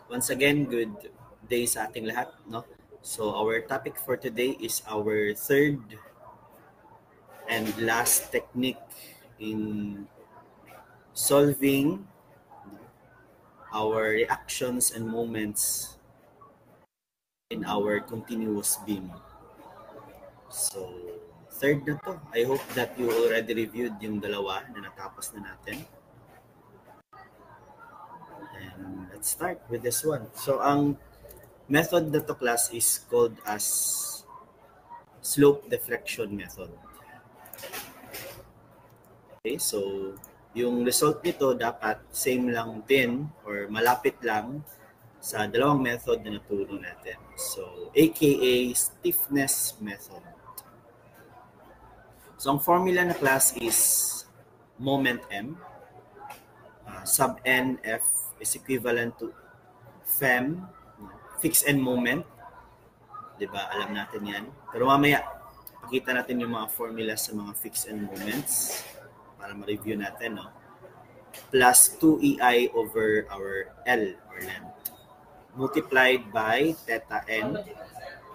Once again, good day sa ating lahat, no? So our topic for today is our third and last technique in solving our reactions and moments in our continuous beam. So third na to. I hope that you already reviewed yung dalawa na natapos na natin. And let's start with this one. So ang method na to class is called as slope deflection method. Okay, so yung result nito dapat same lang din or malapit lang sa dalawang method na naturo natin. So aka stiffness method. So ang formula na class is moment M. Sub NF is equivalent to FEM, fixed end moment. Diba? Alam natin yan. Pero mamaya, pakita natin yung mga formula sa mga fixed end moments para ma-review natin, no? Plus 2EI over our L or length multiplied by theta N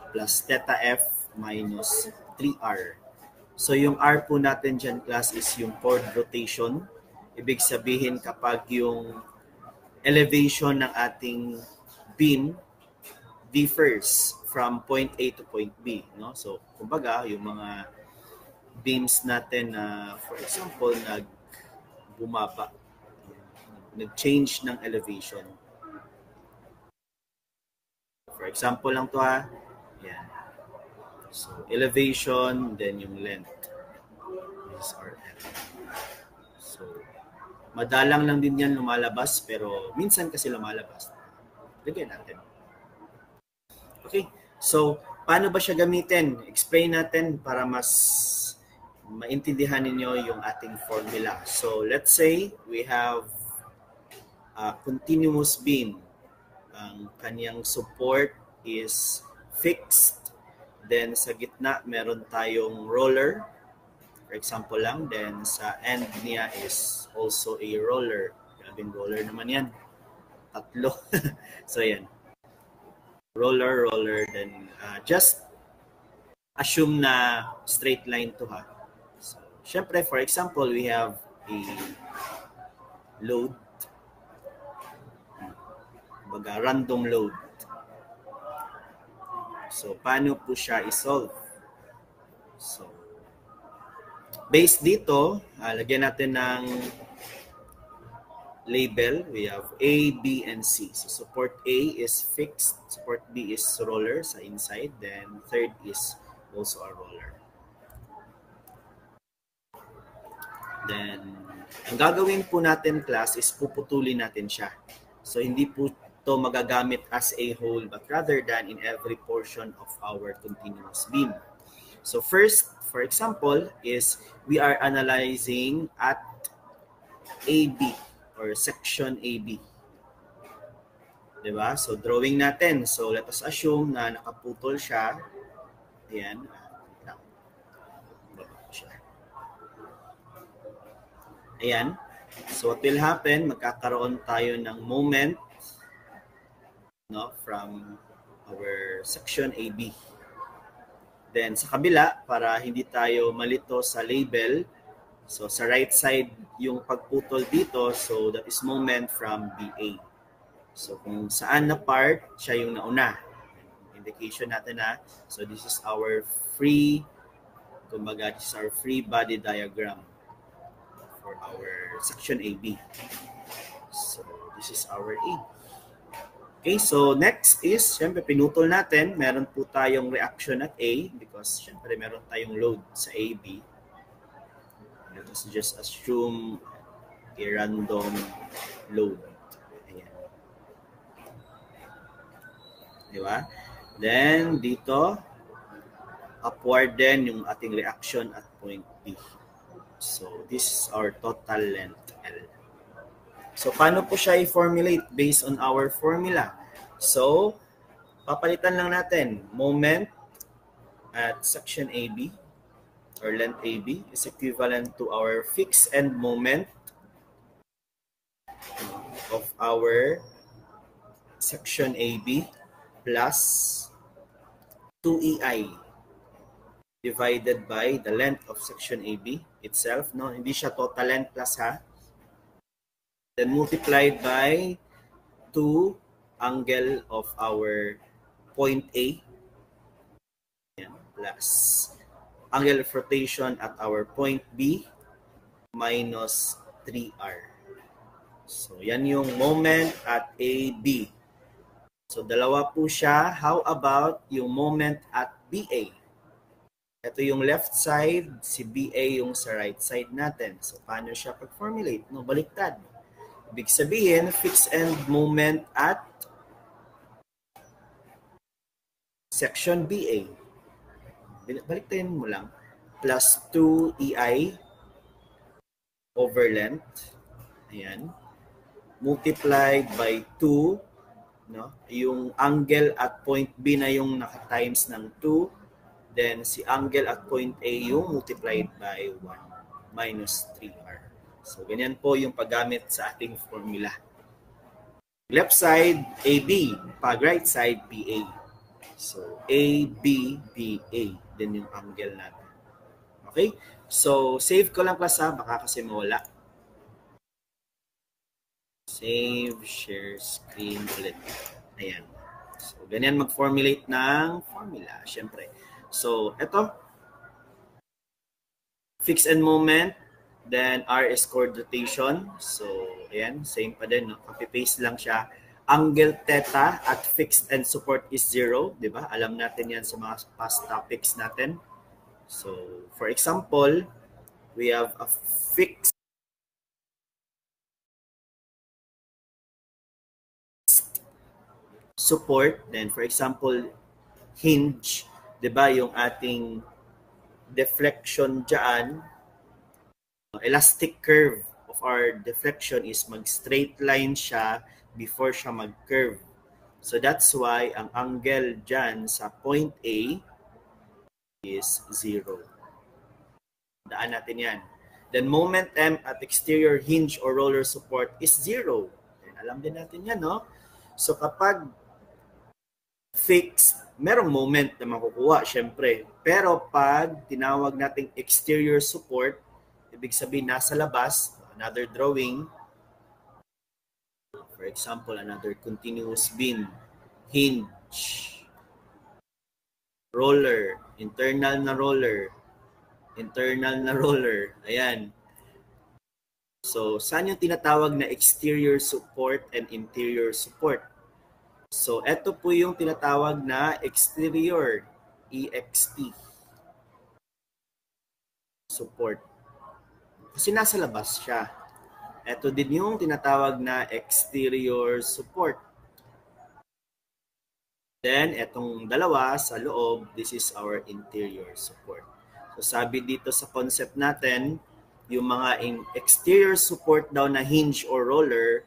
plus theta F minus 3R. So yung R po natin dyan, class, is yung chord rotation. Ibig sabihin kapag yung elevation ng ating beam differs from point A to point B, no? So kumbaga yung mga beams natin na for example nagbumaba, nag-change ng elevation. For example lang to ha. Yan. So elevation, then yung length. This is our L. So madalang lang din yan lumalabas, pero minsan kasi lumalabas. Lagyan natin. Okay, so paano ba siya gamitin? Explain natin para mas maintindihan ninyo yung ating formula. So let's say we have a continuous beam. Ang kanyang support is fixed. Then sa gitna meron tayong roller. For example lang. Then sa end niya is also a roller. Grabing roller naman yan. Tatlo. So yan. Roller, then just assume na straight line to ha. So, syempre, for example, we have a load, baga random load. So, paano po siya isolve? So, based dito, lagyan natin ng label. We have A, B, and C. So support A is fixed, support B is roller sa inside, then third is also a roller. Then, ang gagawin po natin, class, is puputulin natin siya. So hindi po ito magagamit as a whole, but rather than in every portion of our continuous beam. So first, for example, is we are analyzing at AB. Or section AB. Diba? So, drawing natin. So, let us assume na nakaputol siya. Ayan. Ayan. So, what will happen? Magkakaroon tayo ng moment, no, from our section AB. Then, sa kabila, para hindi tayo malito sa label, so sa right side yung pagputol dito, so that is moment from BA. So kung saan na part, siya yung nauna. Indication natin na, so this is our free, kumbaga this is our free body diagram for our section AB. So this is our A. Okay, so next is, syempre pinutol natin, meron po tayong reaction at A because syempre meron tayong load sa AB. Let us just assume a random load. Ayan. Diba? Then, dito, upward din yung ating reaction at point B. So, this is our total length L. So, paano po siya i-formulate based on our formula? So, papalitan lang natin. Moment at section AB or length AB is equivalent to our fixed end moment of our section AB plus 2EI divided by the length of section AB itself, no? Hindi siya total length plus ha. Then multiplied by 2 angle of our point A. Yan, plus angle of rotation at our point B minus 3R. So, yan yung moment at AB. So, dalawa po siya. How about yung moment at BA? Ito yung left side, si BA yung sa right side natin. So, paano siya pag-formulate? No, baliktad. Ibig sabihin, fixed end moment at section BA. Baliktayin mo lang. Plus 2EI over length. Ayan. Multiplied by 2. No? Yung angle at point B na yung naka-times ng 2. Then, si angle at point A yung multiplied by 1 minus 3R. So, ganyan po yung paggamit sa ating formula. Left side, AB. Pag right side, BA. So, AB, BA. Then yung angle natin. Okay? So, save ko lang class ha. Baka kasi mawala. Save, share screen ulit. Ayan. So, ganyan mag-formulate ng formula. Siyempre. So, ito. Fixed end moment. Then, R is chord rotation. So, ayan. Same pa din. No? Copy-paste lang siya. Angle theta at fixed end support is 0. Diba? Alam natin yan sa mga past topics natin. So, for example, we have a fixed support. Then, for example, hinge. Diba yung ating deflection dyan, elastic curve of our deflection is mag-straight line siya before siya mag-curve. So that's why ang angle dyan sa point A is 0. Daan natin yan. Then moment M at exterior hinge or roller support is 0. And alam din natin yan, no? So kapag fixed, merong moment na makukuha, syempre. Pero pag tinawag nating exterior support, ibig sabihin nasa labas, another drawing, for example, another continuous beam, hinge, roller, internal na roller, ayan. So, saan yung tinatawag na exterior support and interior support? So, ito po yung tinatawag na exterior, EXT, support. Kasi nasa labas siya. Ito din yung tinatawag na exterior support. Then, etong dalawa sa loob, this is our interior support. So, sabi dito sa concept natin, yung mga exterior support daw na hinge or roller,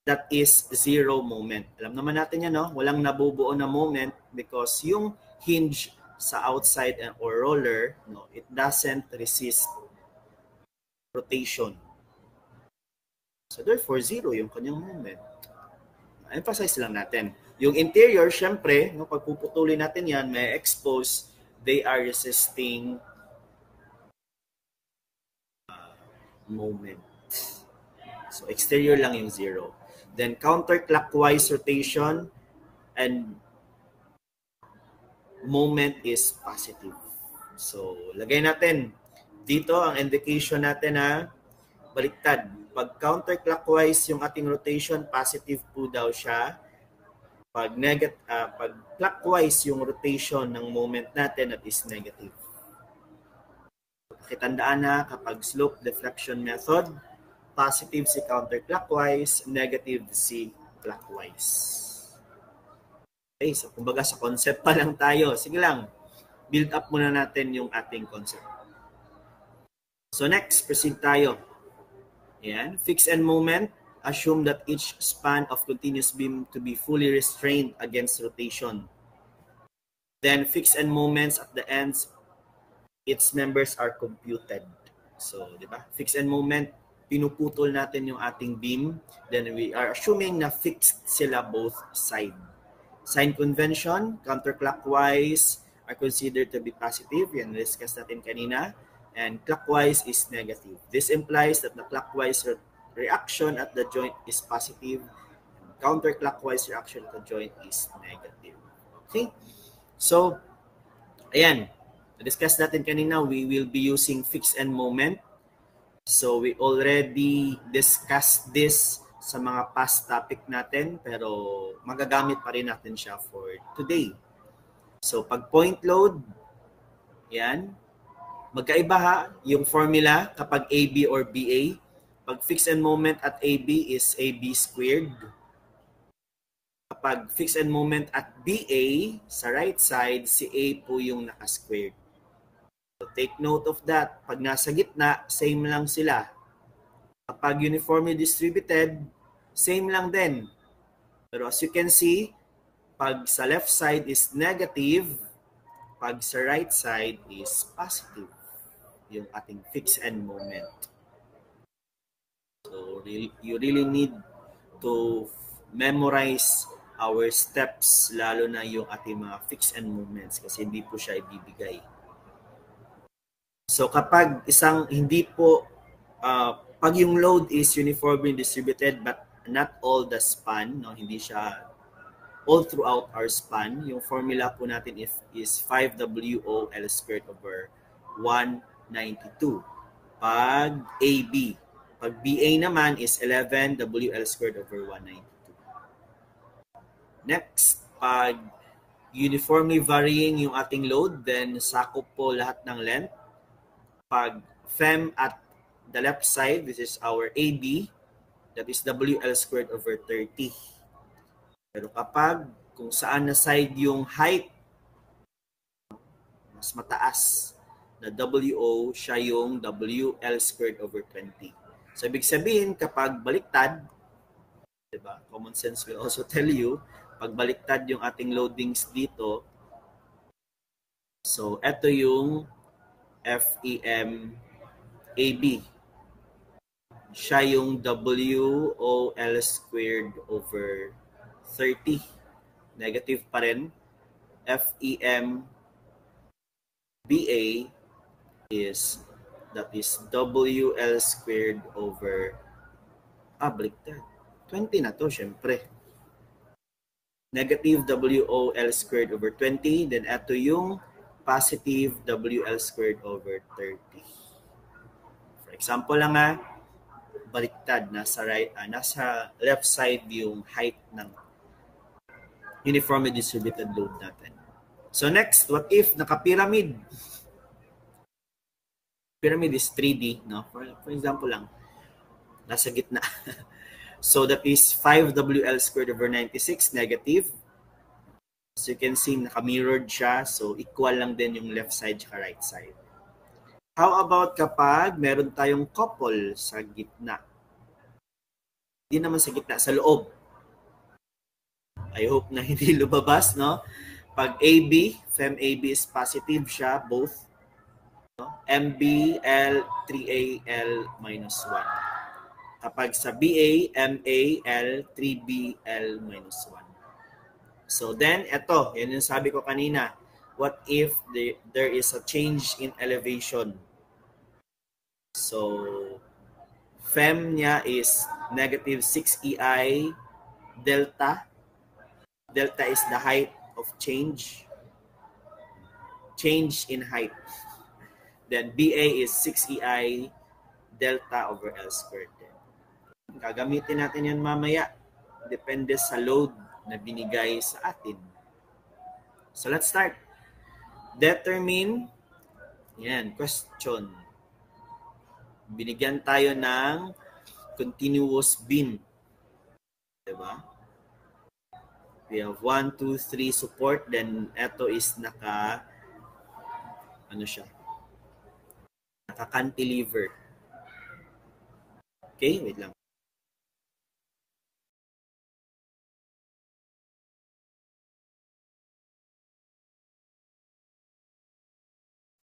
that is 0 moment. Alam naman natin yan, no? Walang nabubuo na moment because yung hinge sa outside or roller, no, it doesn't resist rotation. So therefore, 0 yung kanyang moment. Emphasize lang natin. Yung interior, syempre, no, pag puputulin natin yan, may expose, they are resisting moment. So exterior lang yung 0. Then counterclockwise rotation and moment is positive. So lagay natin dito ang indication natin na baliktad. Pag counterclockwise yung ating rotation, positive po daw siya. Pag clockwise yung rotation ng moment natin, that is negative. Pakitandaan na kapag slope deflection method, positive si counterclockwise, negative si clockwise. Okay, so kumbaga sa concept pa lang tayo. Sige lang, build up muna natin yung ating concept. So next, proceed tayo. Ayan, fixed end moment. Assume that each span of continuous beam to be fully restrained against rotation. Then fixed end moments at the ends, its members are computed. So, di ba? Fixed end moment, pinuputol natin yung ating beam, then we are assuming na fixed sila both side. Sign convention, counterclockwise are considered to be positive. Yan, discuss natin kanina. And clockwise is negative. This implies that the clockwise reaction at the joint is positive. Counterclockwise reaction at the joint is negative. Okay? So, ayan. Na-discuss natin kanina, we will be using fixed end moment. So, we already discussed this sa mga past topic natin, pero magagamit pa rin natin siya for today. So, pag point load, yan, magkaiba ha, yung formula kapag AB or BA. Pag fixed end moment at AB is AB squared. Kapag fixed end moment at BA, sa right side, si A po yung naka-squared. So, take note of that. Pag nasa gitna, same lang sila. Kapag uniformly distributed, same lang din. Pero as you can see, pag sa left side is negative, pag sa right side is positive. Yung ating fixed end moment. So, you really need to memorize our steps, lalo na yung ating mga fixed end moments kasi hindi po siya ibibigay. So kapag isang hindi po, pag yung load is uniformly distributed but not all the span, no, hindi siya all throughout our span, yung formula po natin is 5WO L squared over 192. Pag AB, pag BA naman is 11WL squared over 192. Next, pag uniformly varying yung ating load, then sakop po lahat ng length. Pag FEM at the left side, this is our AB, that is WL squared over 30. Pero kapag kung saan na side yung height, mas mataas na WO, siya yung WL squared over 20. So, ibig sabihin, kapag baliktad, diba? Common sense will also tell you, pag baliktad yung ating loadings dito, so, eto yung FEM AB. Siya yung WOL squared over 30. Negative pa rin. FEM BA that is WL squared over baliktad. 20 na to, syempre. Negative WOL squared over 20. Then ito yung positive WL squared over 30. For example lang baliktad, nasa left side yung height ng uniformly distributed load natin. So next, what if naka-pyramid? Pyramid is 3D, no? For example lang, nasa gitna. So that is 5WL squared over 96 negative. As you can see, naka-mirrored siya. So equal lang din yung left side at right side. How about kapag meron tayong couple sa gitna? Hindi naman sa gitna, sa loob. I hope na hindi lumabas, no? Pag AB, FEM-AB is positive siya, both. No? MBL, 3AL minus 1. Kapag sa BA, MAL, 3BL minus 1. So then, eto, yun yung sabi ko kanina. What if there is a change in elevation? So, FEM niya is negative 6 EI delta. Delta is the height of change. Change in height. Then BA is 6 EI delta over L squared. Gagamitin natin yan mamaya. Depende sa load na binigay sa atin. So let's start. Determine. Yan, question. Binigyan tayo ng continuous beam. Diba? We have 1, 2, 3 support. Then, ito is naka-cantilever. Okay, wait lang.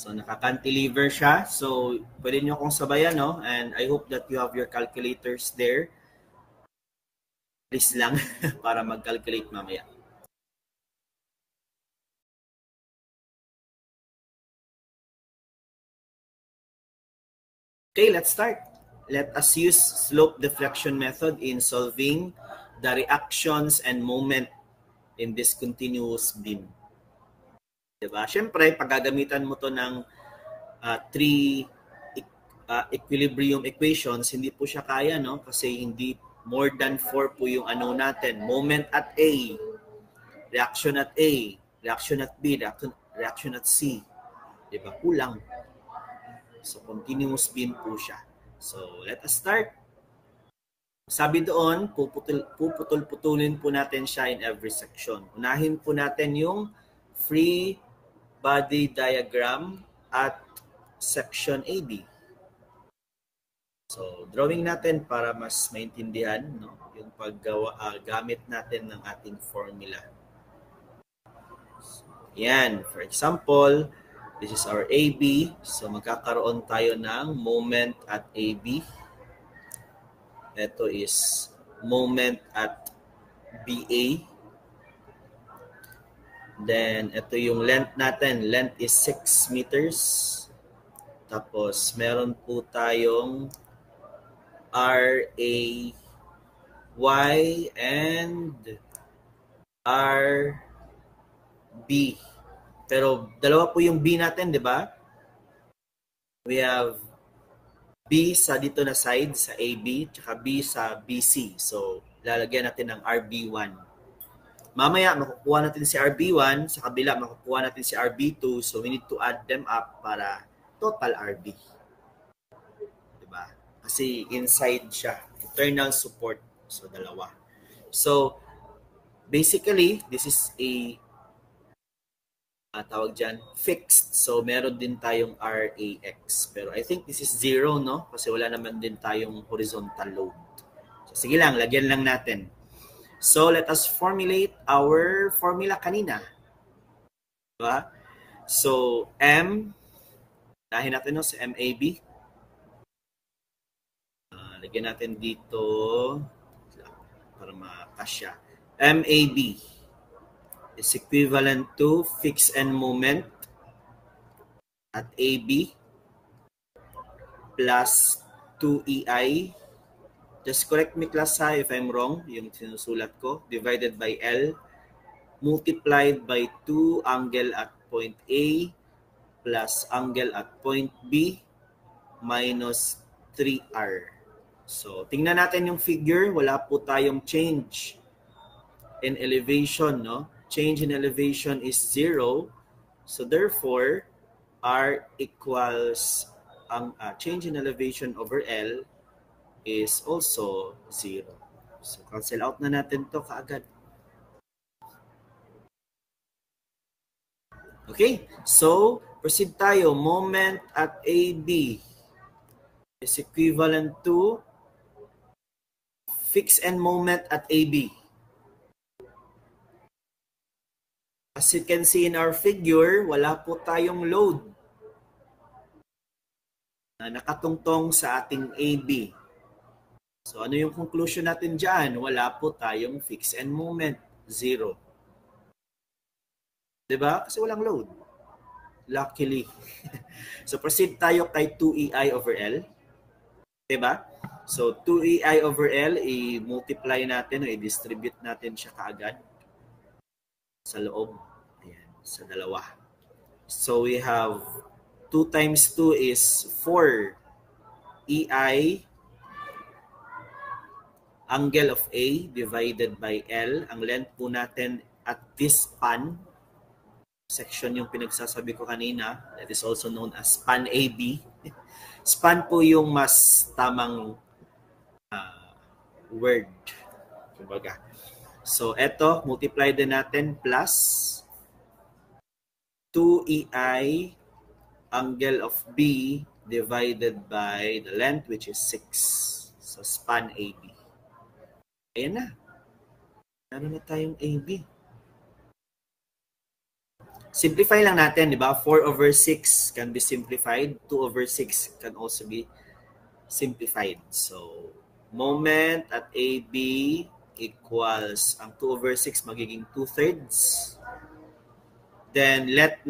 So, naka-cantilever siya. So, pwede nyo akong sabayan, no? And I hope that you have your calculators there. Please lang para mag-calculate mamaya. Okay, let's start. Let us use slope deflection method in solving the reactions and moment in this continuous beam. Diba? Siyempre, pag gagamitan mo to ng three equilibrium equations, hindi po siya kaya, no? Kasi hindi more than 4 po yung ano natin. Moment at A, reaction at A, reaction at B, reaction at C. Diba? Kulang. So, continuous beam po siya. So, let us start. Sabi doon, puputol-putulin po natin siya in every section. Unahin po natin yung free body diagram at section AB. So, drawing natin para mas maintindihan, no, yung gamit natin ng ating formula. So, yan. For example, this is our AB. So, magkakaroon tayo ng moment at AB. Ito is moment at BA. Then, ito yung length natin. Length is 6 meters. Tapos, meron po tayong RAY and RB. Pero, dalawa po yung B natin, di ba? We have B sa dito na side, sa AB, tsaka B sa BC. So, lalagyan natin ng RB1. Mamaya, makukuha natin si RB1. Sa kabila, makukuha natin si RB2. So, we need to add them up para total RB. Diba? Kasi inside siya. Internal support. So, dalawa. So, basically, this is a tawag dyan, fixed. So, meron din tayong RAX. Pero I think this is 0, no? Kasi wala naman din tayong horizontal load. So, sige lang, lagyan lang natin. So, let us formulate our formula kanina. Diba? So, M, nahin natin no, sa MAB. Lagyan natin dito para makasya. MAB is equivalent to fixed end moment at AB plus 2EI. Just correct me class ha if I'm wrong, yung sinusulat ko, divided by L multiplied by 2 angle at point A plus angle at point B minus 3R. So, tingnan natin yung figure. Wala po tayong change in elevation, no? Change in elevation is 0. So, therefore, R equals ang change in elevation over L is also 0. So, cancel out na natin to kaagad. Okay, so proceed tayo. Moment at AB is equivalent to fixed end moment at AB. As you can see in our figure, wala po tayong load na nakatungtong sa ating AB. So ano yung conclusion natin dyan? Wala po tayong fixed end moment. 0. Diba? Kasi walang load. Luckily. So proceed tayo kay 2EI over L. Diba? So 2EI over L, i-multiply natin o i-distribute natin siya kaagad sa loob. Ayan, sa dalawa. So we have 2 times 2 is 4 EI angle of A divided by L. Ang length po natin at this span, section yung pinagsasabi ko kanina, that is also known as span AB. Span po yung mas tamang word. Kumbaga. So, eto, multiply din natin plus 2EI angle of B divided by the length which is 6. So, span AB. Ayan na. Meron na tayong AB. simplify lang natin, di ba? 4/6 can be simplified. 2/6 can also be simplified. So, moment at AB equals, ang 2/6 magiging 2/3. Then, let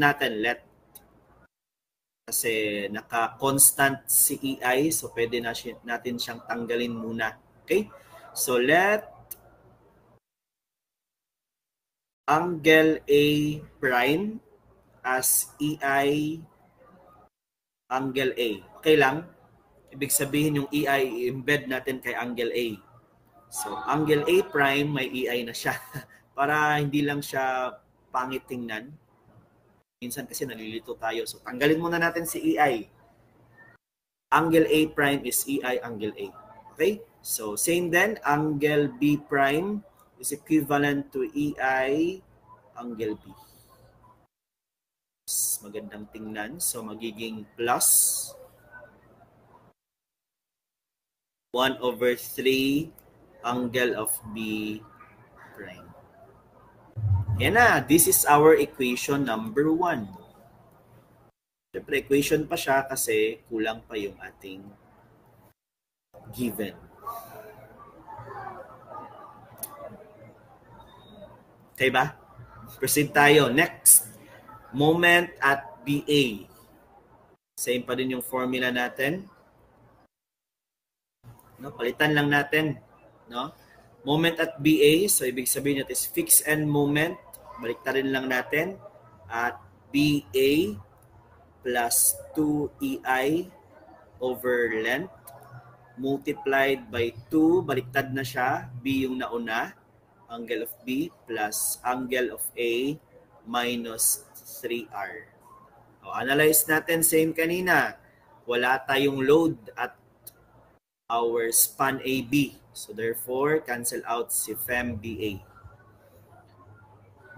kasi naka-constant si EI, so pwede natin siyang tanggalin muna. Okay? So, let angle A prime as EI angle A. Okay lang? Ibig sabihin yung EI i-embed natin kay angle A. So, angle A prime may EI na siya para hindi lang siya pangit tingnan. Minsan kasi nalilito tayo. So, tanggalin muna natin si EI. Angle A prime is EI angle A. Okay? So, same then, angle B prime is equivalent to EI angle B. Magandang tingnan. So, magiging plus 1/3 angle of B prime. Yan na. This is our equation number 1. Siyempre, equation pa siya kasi kulang pa yung ating given. Okay ba? Proceed tayo. Next. Moment at BA. Same pa din yung formula natin. No, palitan lang natin. No? Moment at BA. So, ibig sabihin natin is fixed end moment. Baliktarin lang natin. At BA plus 2EI over length multiplied by 2, baliktad na siya, B yung nauna, angle of B plus angle of A minus 3R. O, analyze natin, same kanina. Wala tayong load at our span AB. So therefore, cancel out si FEM-BA.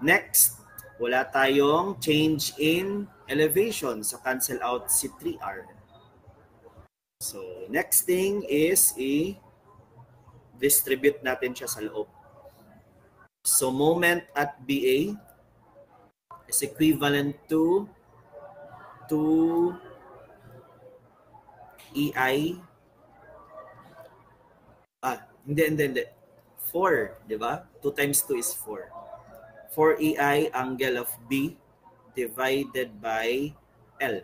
Next, wala tayong change in elevation. So cancel out si 3R. So next thing is i-distribute natin siya sa loob. So moment at BA is equivalent to 2 EI. Hindi. 4, di ba? 2 times 2 is 4. 4 EI angle of B divided by L.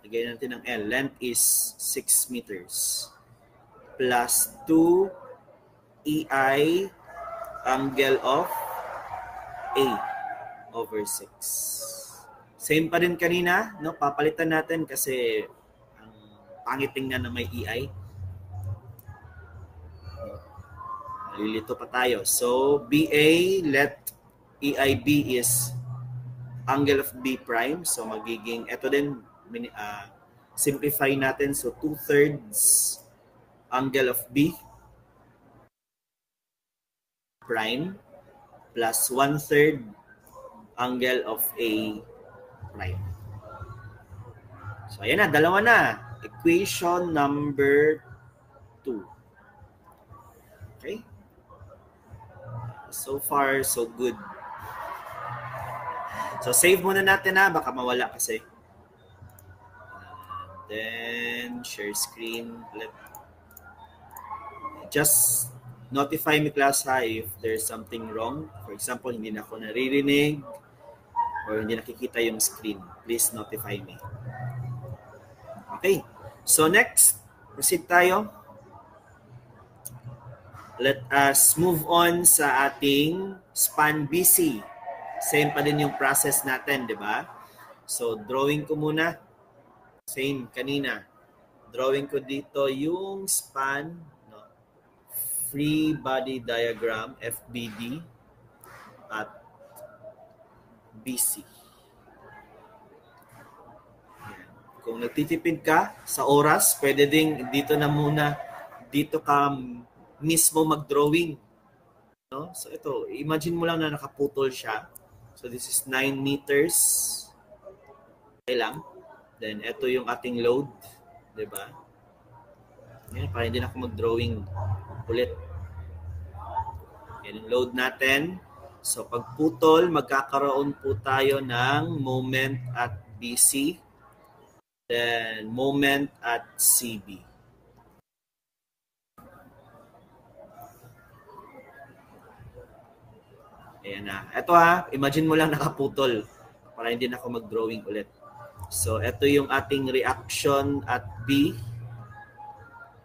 Lagyan natin ng L. Length is 6 meters. Plus 2 EI angle of A over 6. Same pa rin kanina, no? Papalitan natin kasi ang pangit tingnan na may EI. Lilito pa tayo. So, BA, let EIB is angle of B prime. So, magiging, ito din, simplify natin. So, 2/3 angle of B prime plus 1/3 angle of A prime. So, ayan na, dalawa na. Equation number 2. Okay? So far, so good. So, save muna natin na. Baka mawala kasi. Then, share screen. Just notify me, class, ha, if there's something wrong. For example, hindi na ako naririnig or hindi nakikita yung screen. Please notify me. Okay. So, next. Proceed tayo. Let us move on sa ating span BC. Same pa din yung process natin, di ba? So, drawing ko muna. Same kanina. Drawing ko dito yung span, no, free body diagram, FBD, at BC. Kung nagtitipid ka sa oras, pwede ding dito na muna, dito ka mismo mag-drawing. No? So ito, imagine mo lang na nakaputol siya. So this is 9 meters. Okay lang. Then ito yung ating load. Diba? Yan, para hindi na ako mag-drawing ulit. Yan yung load natin. So pag putol, magkakaroon po tayo ng moment at BC, then moment at CB. Ayan na. Ito imagine mo lang nakaputol para hindi na ako mag-drawing ulit. So ito yung ating reaction at B2.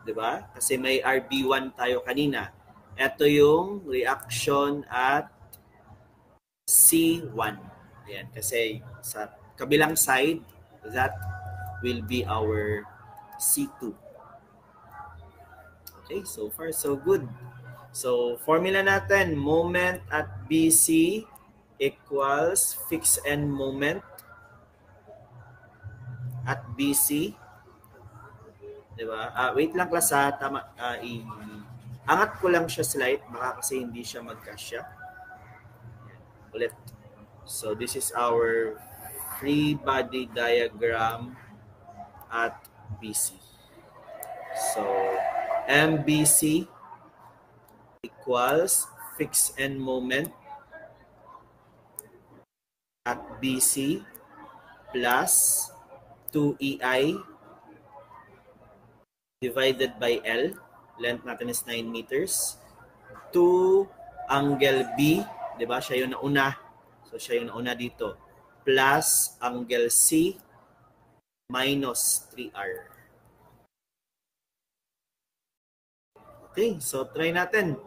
Diba? Kasi may RB1 tayo kanina. Ito yung reaction at C1. Ayan, kasi sa kabilang side, that will be our C2. Okay, so far so good. So formula natin, moment at BC equals fixed end moment at BC. Diba? Wait lang class tama. Angat ko lang siya slide, baka kasi hindi siya magkasya. Ulit. So this is our free body diagram at BC. So MBC equals fixed end moment at BC plus 2EI divided by L. Length natin is 9 meters. 2 angle B, di ba? Siya yung nauna. So siya yung nauna dito. Plus angle C minus 3R. Okay, so try natin.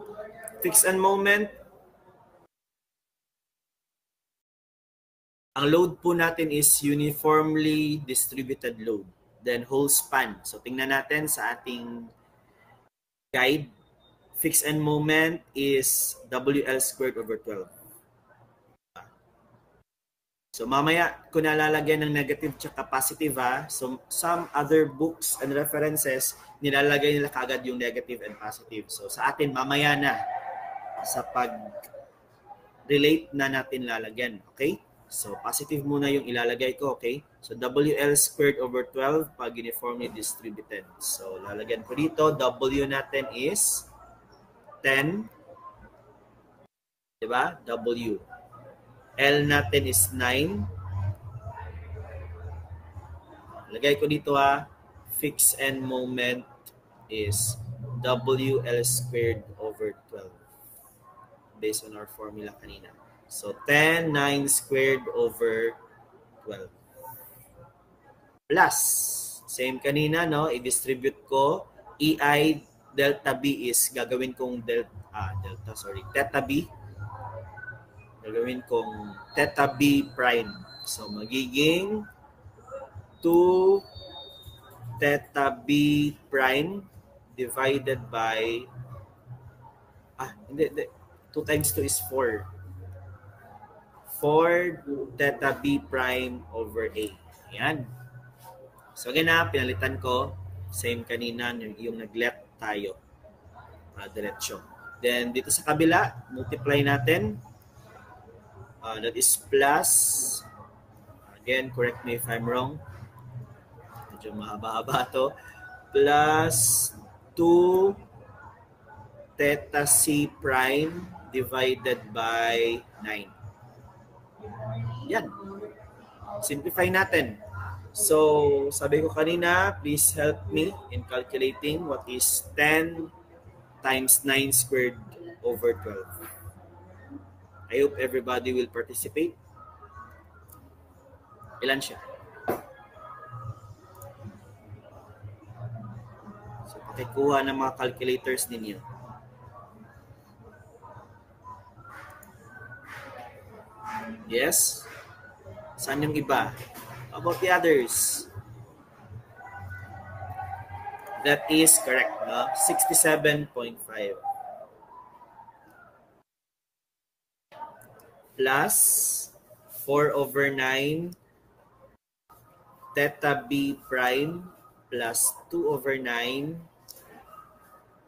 Fixed end moment. Ang load po natin is uniformly distributed load. Then whole span. So tingnan natin sa ating guide. Fixed end moment is WL squared over 12. So mamaya ko nalalagyan ng negative tsaka positive So some other books and references, nilalagay nila kagad yung negative and positive. So sa atin mamaya na sa pag-relate na natin lalagyan. Okay? So positive muna yung ilalagay ko. Okay? So WL squared over 12 pag uniformly distributed. So lalagyan ko dito. W natin is 10. Diba? W. L natin is 9. Lagay ko dito fixed end moment is WL squared over 12 based on our formula kanina. So 10, 9 squared over 12 plus same kanina, no? I-distribute ko. EI delta B is gagawin kong theta B. Gagawin kong theta B prime. So, magiging 2 theta B prime divided by 2 times 2 is 4. 4 theta B prime over A. Ayan. So, again pinalitan ko. Same kanina, yung nag-left tayo. Diretsyo. Then, dito sa kabila, multiply natin. That is plus, again, correct me if I'm wrong. Medyo mahaba-haba to. Plus 2 theta C prime divided by 9. Yan. Simplify natin. So, sabi ko kanina, please help me in calculating what is 10 times 9 squared over 12. I hope everybody will participate. Ilan siya? So, pakikuha ng mga calculators ninyo. Yes? Saan yung iba? How about the others? That is correct, no? 67.5. Plus 4 over 9 theta B prime plus 2 over 9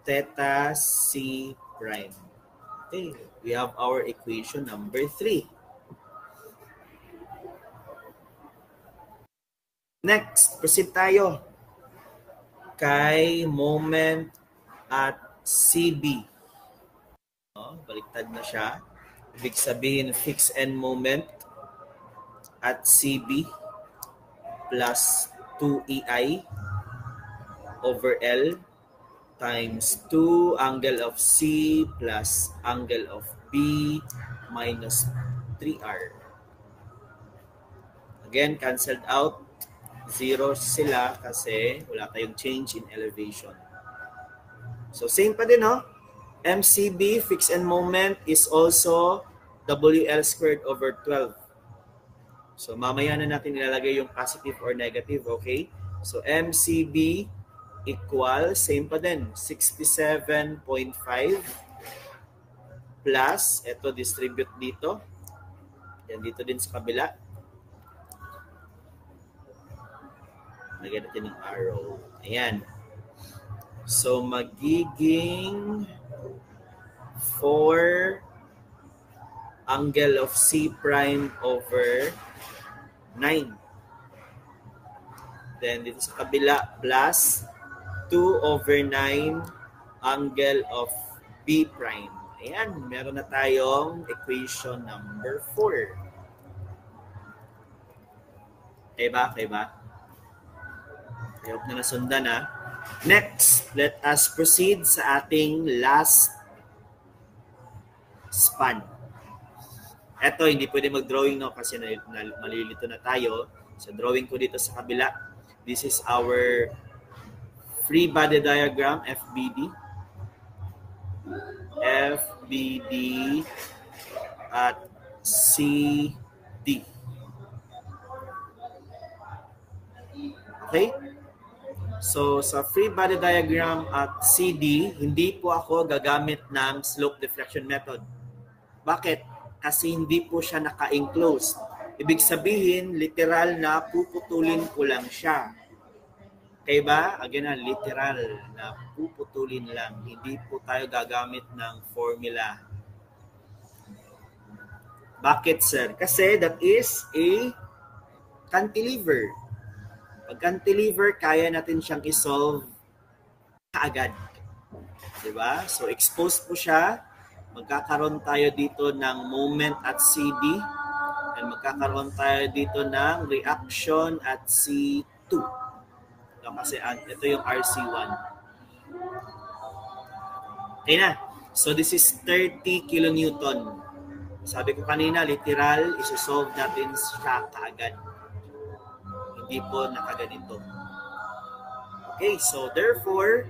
theta C prime. Okay, we have our equation number 3. Next, proceed tayo kay moment at CB. Baliktad na siya. Ibig sabihin, fixed end moment at CB plus 2EI over L times 2 angle of C plus angle of B minus 3R. Again, cancelled out. Zero sila kasi wala tayong change in elevation. So, same pa din, no? MCB, fixed end moment, is also WL squared over 12. So, mamaya na natin ilalagay yung positive or negative, okay? So, MCB equal, same pa din, 67.5 plus, ito distribute dito. Yan, dito din sa kabila. Lagyan natin ng arrow. Ayan. So, magiging 4 angle of C prime over 9. Then, dito sa kabila, plus 2 over 9 angle of B prime. Ayan, meron na tayong equation number 4. Okay ba? Okay ba? I hope na nasundan, ha? Next, let us proceed sa ating last span. Ito, hindi pwede mag-drawing, no? Kasi malilito na tayo. So, drawing ko dito sa kabila. This is our free body diagram, FBD. FBD at CD. Okay? So, sa free body diagram at CD, hindi po ako gagamit ng slope deflection method. Bakit? Kasi hindi po siya naka-enclosed. Ibig sabihin, literal na puputulin ko lang siya. Okay ba? Again, literal na puputulin lang. Hindi po tayo gagamit ng formula. Bakit, sir? Kasi that is a cantilever. Pag cantilever, kaya natin siyang isolve kaagad. Diba? So, exposed po siya. Magkakaroon tayo dito ng moment at CD. And magkakaroon tayo dito ng reaction at C2. Kasi ito yung RC1. Okay na. So, this is 30 kilonewton. Sabi ko kanina, literal, isi-solve natin siya kaagad. Hindi po nakaganito. Okay, so therefore,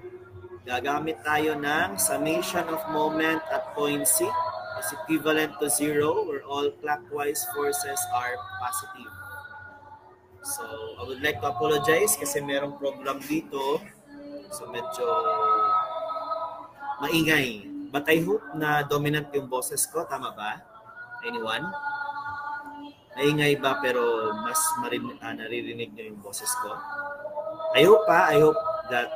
gagamit tayo ng summation of moment at point C is equivalent to 0 where all clockwise forces are positive. So, I would like to apologize kasi merong program dito. So, medyo maingay. But I hope na dominant yung boses ko. Tama ba? Anyone? Maingay ba pero mas naririnig nyo yung boses ko? I hope that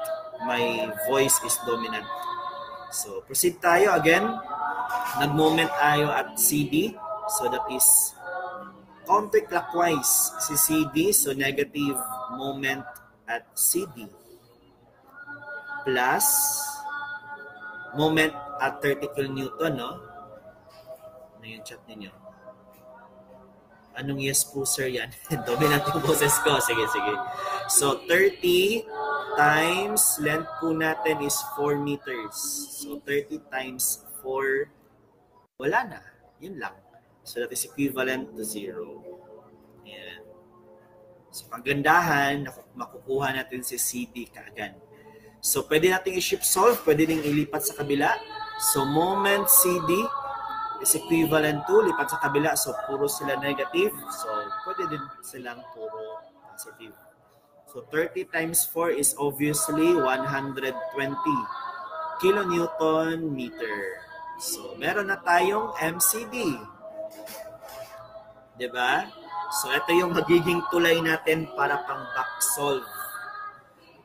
my voice is dominant. So, proceed tayo again. Nag-moment tayo at CD. So, that is counterclockwise si CD. So, negative moment at CD. Plus, moment at 30 kilonewton, no? Ano yung chat ninyo? Anong yes po, sir, yan? Dominant yung boses ko. Sige. So, 30 times length po natin is 4 meters. So, 30 times 4, wala na. Yun lang. So, that is equivalent to 0. Ayan. So, kagandahan, makukuha natin si CD kaagad. So, pwede natin i-shift solve. Pwede din ilipat sa kabila. So, moment CD is equivalent to, lipat sa kabila, so puro sila negative, so pwede din silang puro positive. So 30 times 4 is obviously 120 kilonewton meter. So meron na tayong MCD. Diba? So ito yung magiging tulay natin para pang back solve.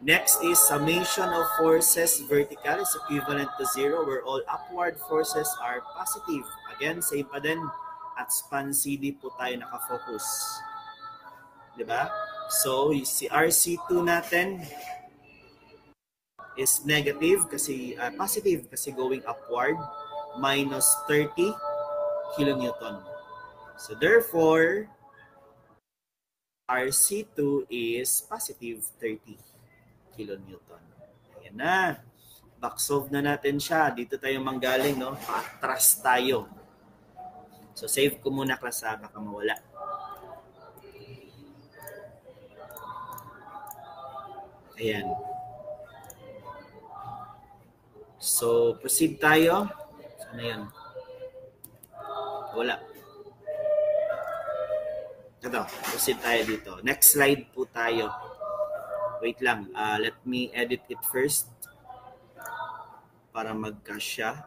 Next is summation of forces vertical is equivalent to 0 where all upward forces are positive. Again, same pa din. At span CD po tayo nakafocus. Diba? So, si RC2 natin is negative kasi, positive kasi going upward. minus 30 kilonewton. So therefore, RC2 is positive 30 kilonewton. Ayan na. Back solve na natin siya. Dito tayo manggaling, no? Atras tayo. So save ko muna class, baka mawala. Ayan. So proceed tayo. Sana yan? Wala. Ito, proceed tayo dito. Next slide po tayo. Wait lang. Let me edit it first para magkasya.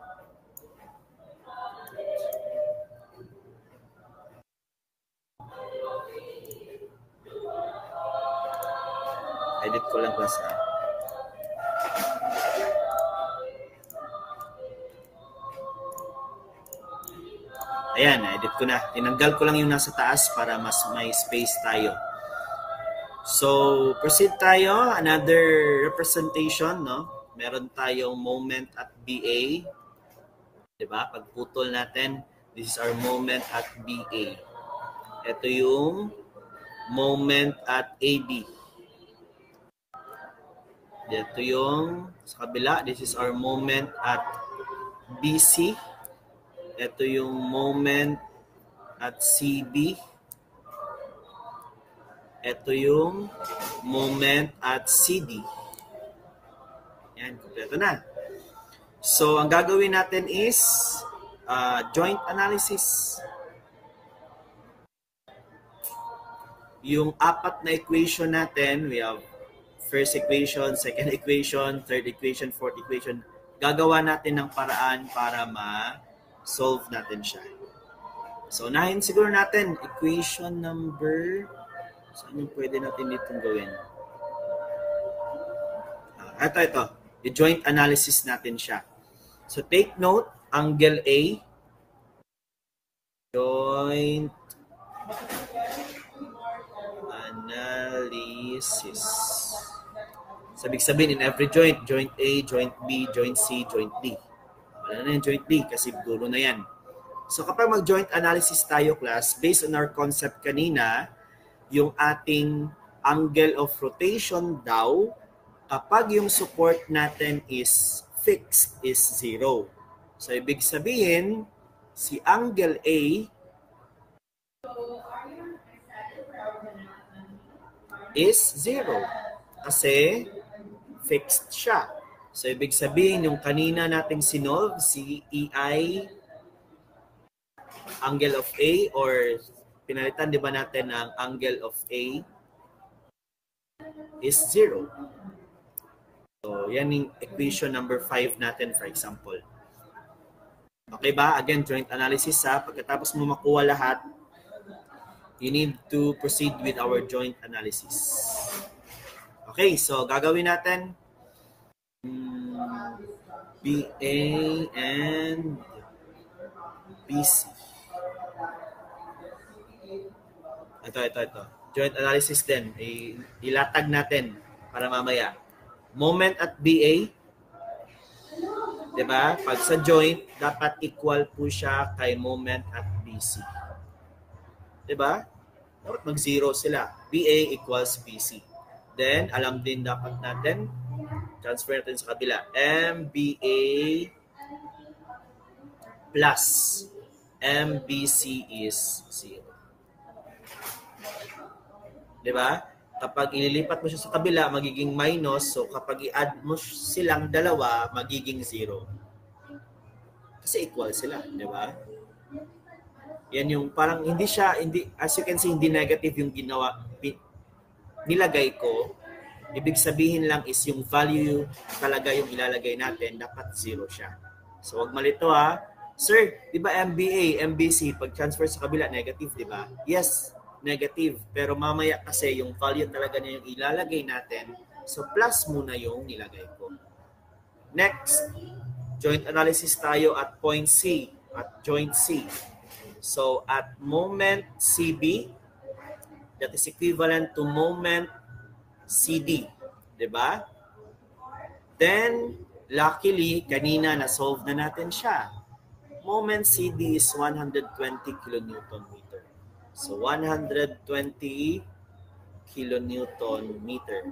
Edit ko lang class. Ayan, edit ko na. Tinanggal ko lang yung nasa taas para mas may space tayo. So, proceed tayo. Another representation, no? Meron tayong moment at BA. Diba? Pagputol natin, this is our moment at BA. Ito yung moment at AB. Ito yung sa kabila, this is our moment at BC. Ito yung moment at CB. Ito yung moment at CD. Yan, kompleto na. So, ang gagawin natin is joint analysis. Yung apat na equation natin, we have first equation, second equation, third equation, fourth equation. Gagawa natin ng paraan para solve natin siya. So, unahin siguro natin, equation number, saan yung pwede natin itong gawin? Ito. I-joint analysis natin siya. So, take note, angle A, joint analysis. Sabig sabihin, in every joint, joint A, joint B, joint C, joint D. Wala na yung joint D kasi dulo na yan. So kapag mag-joint analysis tayo, class, based on our concept kanina, yung ating angle of rotation daw, kapag yung support natin is fixed, is 0. So ibig sabihin, si angle A is 0 kasi fixed siya. So, ibig sabihin, yung kanina nating sinolve, si EI angle of A, or pinalitan, di ba natin ang angle of A is 0. So, yan yung equation number 5 natin, for example. Okay ba? Again, joint analysis ha. Pagkatapos mo makuha lahat, you need to proceed with our joint analysis. Okay, so gagawin natin BA and BC. Ito. Joint analysis din. Ilatag natin para mamaya. Moment at BA, diba? Pag sa joint, dapat equal po siya kay moment at BC. Diba? Dapat mag-0 sila. BA equals BC. Then, alam din dapat natin, transfer natin sa kabila. MBA plus MBC is 0. Diba? Kapag ililipat mo siya sa kabila, magiging minus. So, kapag i-add mo silang dalawa, magiging 0. Kasi equal sila. Diba? Yan yung parang as you can see, hindi negative yung nilagay ko. Ibig sabihin lang is yung value talaga yung ilalagay natin, dapat 0 siya. So, wag malito ha. Sir, di ba MBA, MBC, pag transfer sa kabila, negative, di ba? Yes, negative. Pero mamaya kasi yung value talaga niya yung ilalagay natin. So, plus muna yung nilagay ko. Next, joint analysis tayo at point C, at joint C. So, at moment CB, that is equivalent to moment CD. Diba? Then, luckily, kanina na-solve na natin siya. moment CD is 120 kilonewton meter. So 120 kilonewton meter.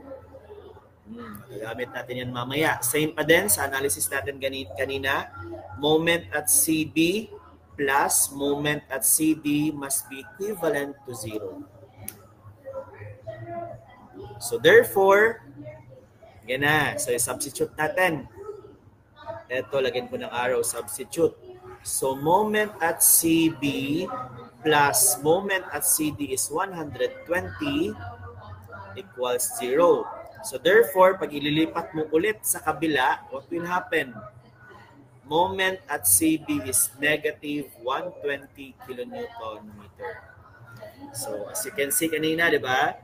Gagamit natin yan mamaya. Same pa din sa analysis natin kanina. Moment at CB plus moment at CD must be equivalent to 0. So therefore, yan na. So substitute natin. Ito, lagyan ko ng arrow, substitute. So moment at CB plus moment at CD is 120 equals 0. So therefore, pag ililipat mo ulit sa kabila, what will happen? Moment at CB is negative 120 kilonewton meter. So as you can see kanina, di ba?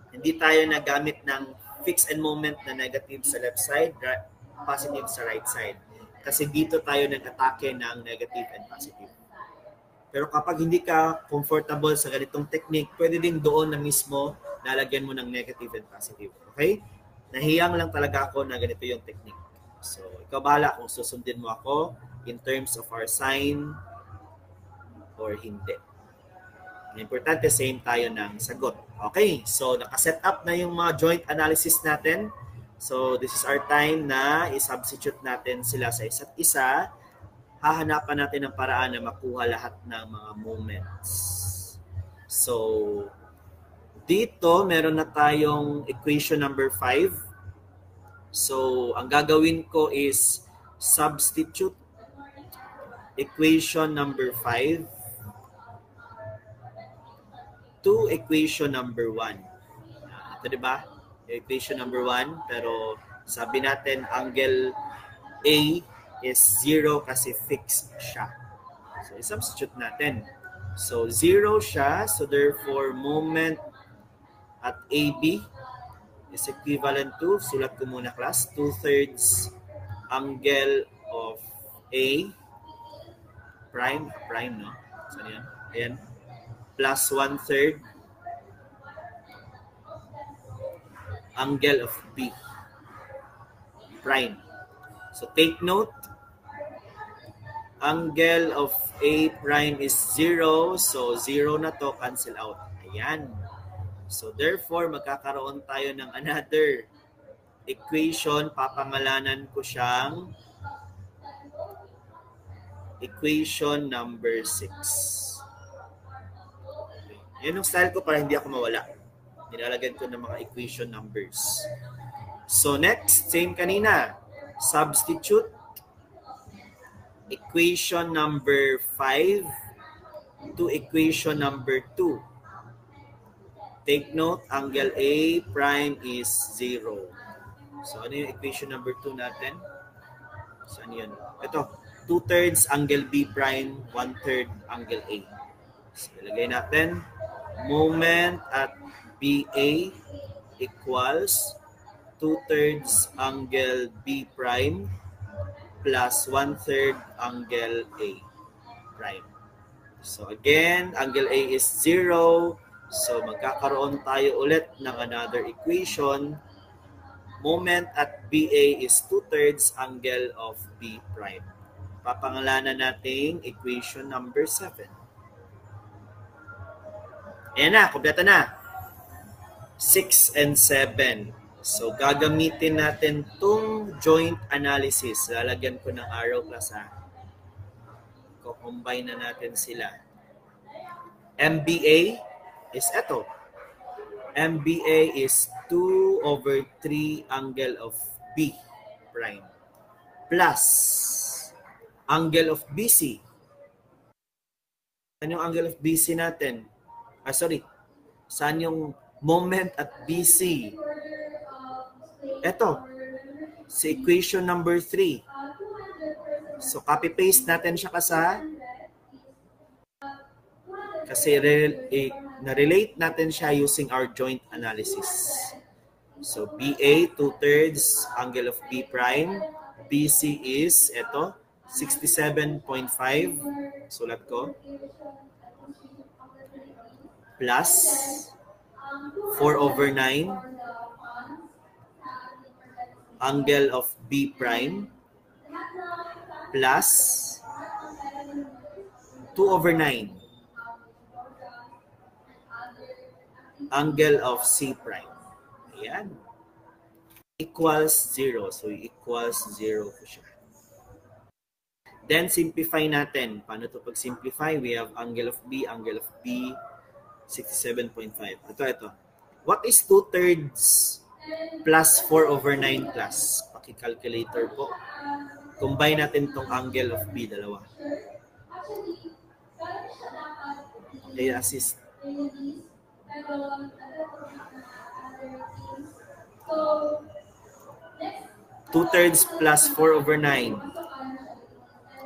Hindi tayo nagamit ng fixed end moment na negative sa left side, positive sa right side. Kasi dito tayo nag-atake ng negative and positive. Pero kapag hindi ka comfortable sa ganitong technique, pwede din doon na mismo lalagyan mo ng negative and positive. Okay? Nahiyang lang talaga ako na ganito yung technique. So, ikaw bahala kung susundin mo ako in terms of our sign or hindi. Ang importante, same tayo ng sagot. Okay, so nakaset up na yung mga joint analysis natin. So, this is our time na i-substitute natin sila sa isa't isa. Hahanapan natin ng paraan na makuha lahat ng mga moments. So, dito, meron na tayong equation number 5. So, ang gagawin ko is substitute equation number 5 to equation number 1. Ito, di ba? Equation number 1, pero sabi natin angle A is 0 kasi fixed siya. So, i-substitute natin. So, 0 siya. So, therefore, moment at AB is equivalent to, sulat ko muna class, 2/3 angle of A prime, no? So, ayan, plus 1/3 angle of B prime. So, take note, angle of A prime is 0, so 0 na to, cancel out. Ayan. So, therefore, magkakaroon tayo ng another equation. Papangalanan ko siyang equation number 6. Yan yung style ko para hindi ako mawala. Nilalagyan ko ng mga equation numbers. So, next, same kanina. Substitute equation number 5 to equation number 2. Take note, angle A prime is 0. So, ano yung equation number 2 natin? So, ano yun? Ito, 2/3 angle B prime, 1/3 angle A. So, ilagay natin, moment at BA equals 2/3 angle B prime plus 1/3 angle A prime. So, again, angle A is 0. So, magkakaroon tayo ulit ng another equation. Moment at BA is 2/3 angle of B prime. Papangalanan natin equation number 7. Ayan na, kompleto na. 6 and 7. So, gagamitin natin itong joint analysis. Lalagyan ko ng arrow class ha. Ko-combine na natin sila. MBA is ito. MBA is 2/3 angle of B prime plus angle of BC. Ano yung angle of BC natin? Saan yung moment at BC? Ito. Sa equation number 3. So, copy-paste natin siya kasi na-relate natin siya using our joint analysis. So, BA, 2/3 angle of B prime. BC is, ito, 67.5. Sulat ko. Plus 4/9 angle of B prime plus 2 over 9. Angle of C prime. Ayan. Equals 0. So, equals 0 po siya. Then, simplify natin. Paano ito pag-simplify? We have angle of B, 67.5. Ito. What is 2/3 plus 4 over 9 plus? Paki-calculator po. Combine natin itong angle of B, dalawa. Okay, assist. 2/3 plus 4 over 9.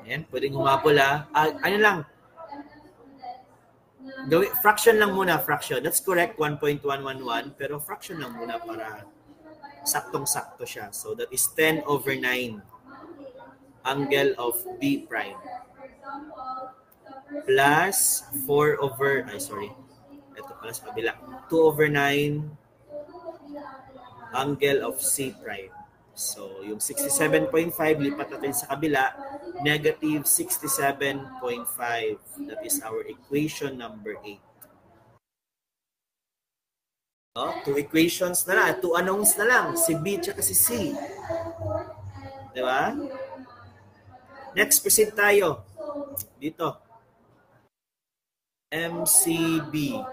Ayan, pwedeng humapol ano lang. Fraction lang muna, fraction. That's correct, 1.111. Pero fraction lang muna para saktong-sakto siya. So that is 10 over 9. Angle of B prime. Plus 4 over, ito pala sa kabila. 2 over 9. Angle of C prime. So, yung 67.5, lipat natin sa kabila, negative 67.5. That is our equation number 8. Two equations na lang, two unknowns na lang, si B at si C. Diba? Next, proceed tayo. Dito. MCB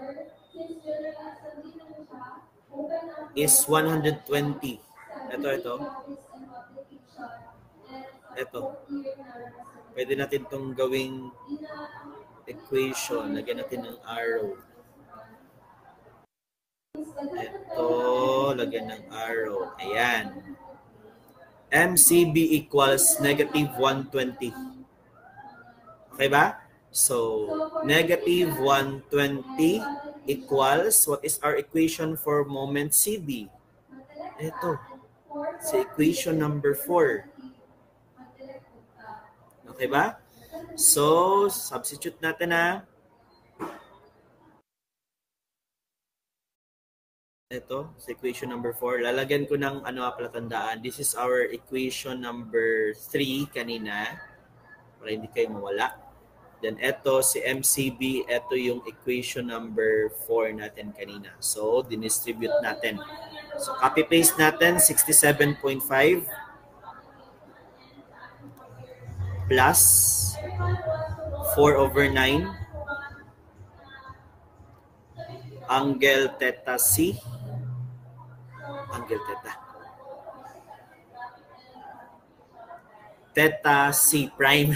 is 120. Ito. Pwede natin itong gawing equation. Lagyan natin ng arrow. Ito. Lagyan ng arrow. Ayan. MCB equals negative 120. Okay ba? So, negative 120 equals, what is our equation for moment CB? Ito. Sa equation number 4. Okay ba? So, substitute natin Ito, sa equation number 4. Lalagyan ko ng palatandaan. This is our equation number 3 kanina. Para hindi kayo mawala. Then ito, si MCB, ito yung equation number 4 natin kanina. So, dinistribute natin. So, copy-paste natin, 67.5 plus 4 over 9 angle theta C. Angle theta. Theta C prime.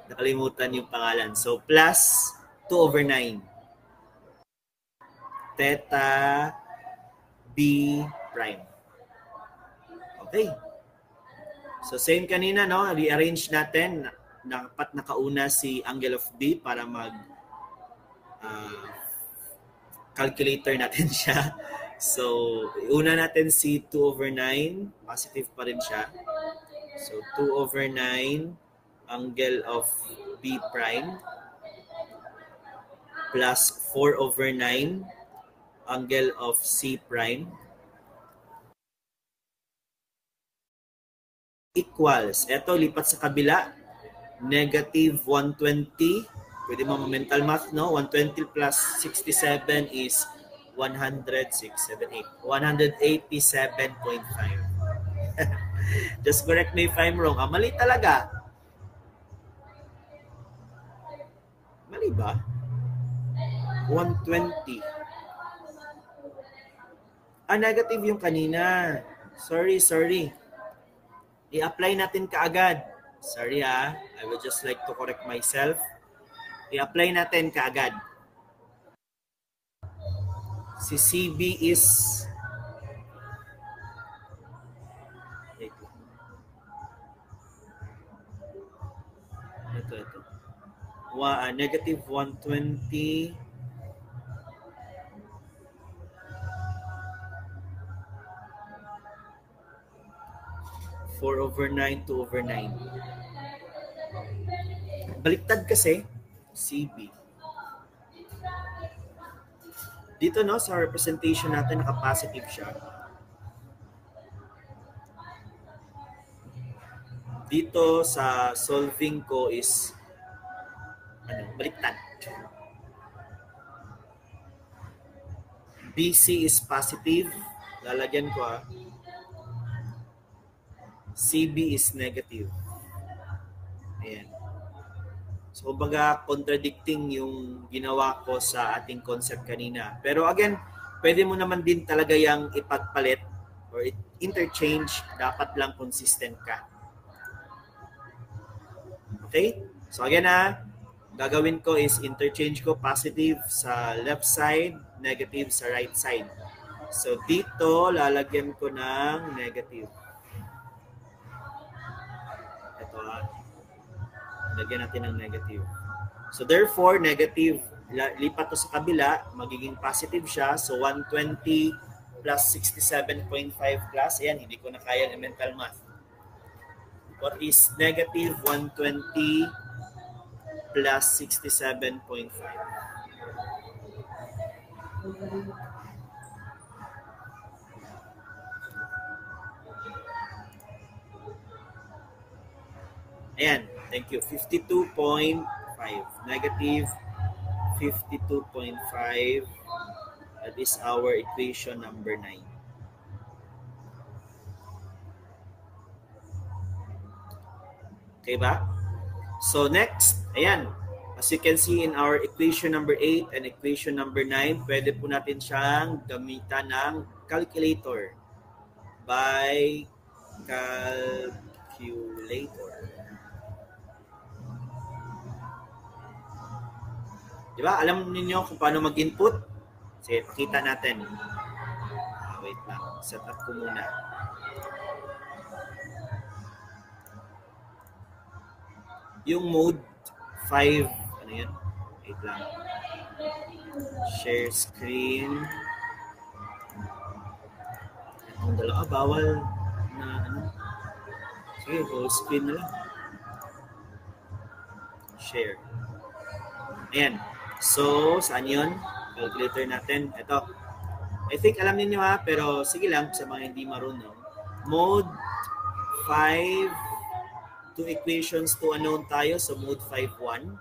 Nakalimutan yung pangalan. So, plus 2 over 9. Theta B prime. Okay. So, same kanina, no? Rearrange natin. Dapat nakauna si angle of B para calculator natin siya. So, una natin si 2 over 9. Positive pa rin siya. So, 2 over 9 angle of B prime plus 4 over 9 angle of C prime equals, eto lipat sa kabila, negative 120. Pwede mo mental math, no? 120 plus 67 is 187.5. Just correct me if I'm wrong. Mali talaga. Mali ba? 120. Negative yung kanina. Sorry. I-apply natin kaagad. Sorry I would just like to correct myself. I-apply natin kaagad. Si CB is ito. Negative 120 4 over 9, 2 over 9. Baliktad kasi, CB. Dito, no, sa representation natin, naka-positive siya. Dito sa solving ko is baliktad. BC is positive. Lalagyan ko CB is negative. Ayan. So, baga contradicting yung ginawa ko sa ating concept kanina. Pero again, pwede mo naman din talaga yung ipagpalit or interchange. Dapat lang consistent ka. Okay? So, again gagawin ko is interchange ko positive sa left side, negative sa right side. So, dito, lalagyan ko ng negative. Ito lagyan natin ng negative. So, therefore, negative, lipat to sa kabila, magiging positive siya. So, 120 plus 67.5 plus, ayan, hindi ko na kaya ng mental math. What is negative 120 plus 67.5? Ayan, thank you. 52.5. Negative 52.5. That is our equation number 9. Okay ba? So next, ayan. As you can see in our equation number 8 and equation number 9, pwede po natin siyang gamitan ng calculator. By calculator. Diba? Alam niyo kung paano mag-input? Sige, pakita natin. Wait lang. Set up ko muna. Yung mode 5, ano yun? Wait lang. Share screen. Itong dalawa, bawal na ano. Sige, whole screen na lang. Share. Ayan. So, saan yun? Calculator natin. Ito. I think alam niyo pero sige lang sa mga hindi marunong. Mode 5, two equations to unknown tayo. So, mode 5-1.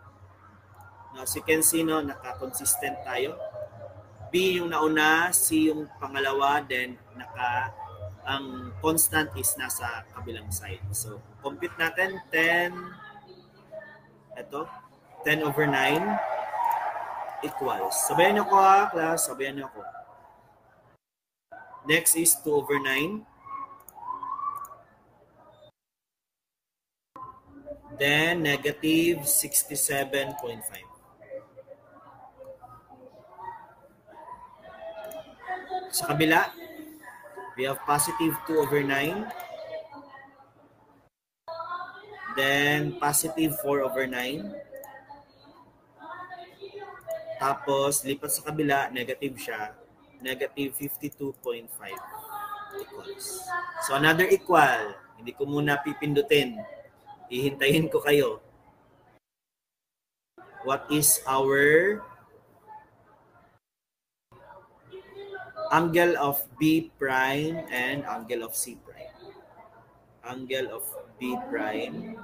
Now, as you can see, naka-consistent tayo. B yung nauna, C yung pangalawa, then ang constant is nasa kabilang side. So, compute natin 10 over 9 equals. Sabayan niyo ko class. Sabayan niyo ko. Next is 2 over 9. Then, negative 67.5. Sa kabila, we have positive 2 over 9. Then, positive 4 over 9. Tapos, lipat sa kabila, negative siya. Negative 52.5 equals. So, another equal. Hindi ko muna pipindutin. Hihintayin ko kayo. What is our angle of B prime and angle of C prime? Angle of B prime.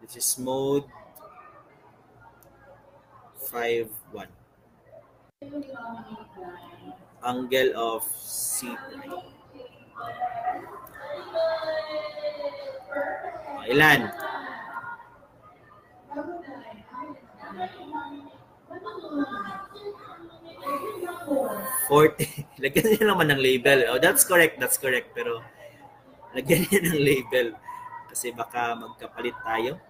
This is mode 5-1. Angle of C prime. Ilan? 40. Lagyan niyo naman ng label. Oh, that's correct. Pero lagyan niyo ng label. Kasi baka magkapalit tayo.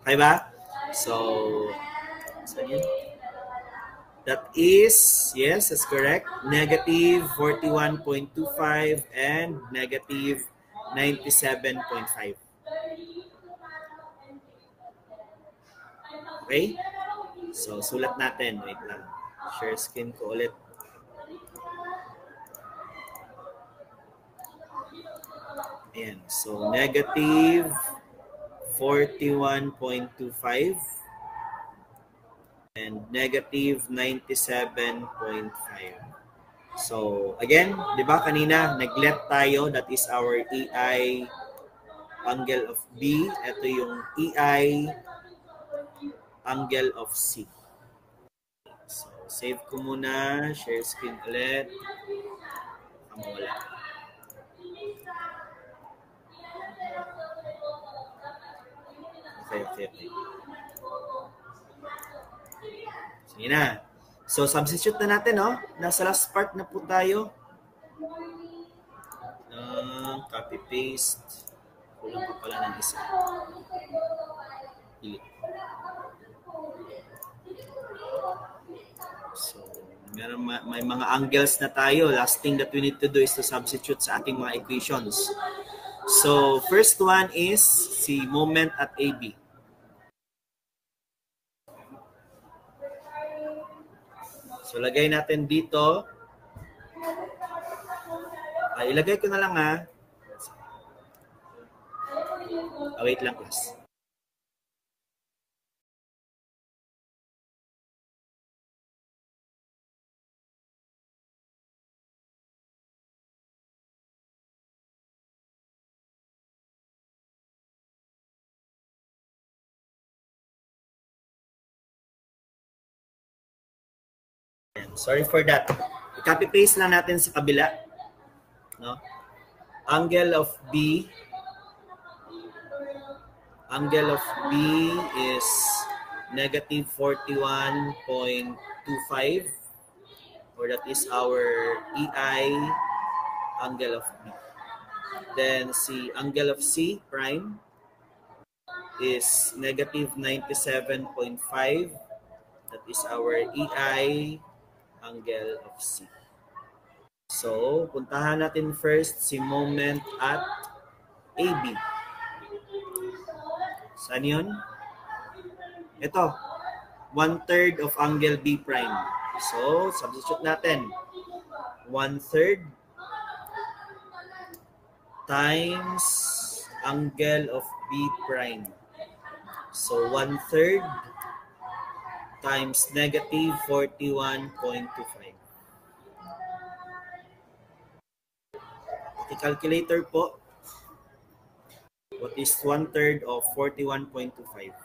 Okay ba? So yun. That is, yes, that's correct. Negative 41.25 and negative 97.5. Okay? So, sulat natin. Wait lang. Share screen ko ulit. Ayan. So, negative 41.25 and negative 97.5. So, again, di ba kanina, nag-let tayo. That is our AI angle of B. Ito yung EI, angle of C. So, save ko muna. Share screen ulit. Wala. Okay. Sige na. So, substitute na natin, no? Nasa last part na po tayo. Copy-paste. Kulang pa pala ng isa. Pili. So, may mga angles na tayo. Last thing that we need to do is to substitute sa ating mga equations. So, first one is si moment at AB. So, lagay natin dito. Ilagay ko na lang ha. Wait lang class. Sorry for that. I-copy-paste lang natin sa kabila. No? Angle of B is negative 41.25, or that is our EI angle of B. Then si angle of C prime is negative 97.5. That is our EI angle of C. So, puntahan natin first si moment at AB. Saan yun? Ito, 1/3 of angle B prime. So, substitute natin. 1/3 times angle of B prime. So, 1/3 times negative 41.25. Calculator po. What is 1/3 of 41.25?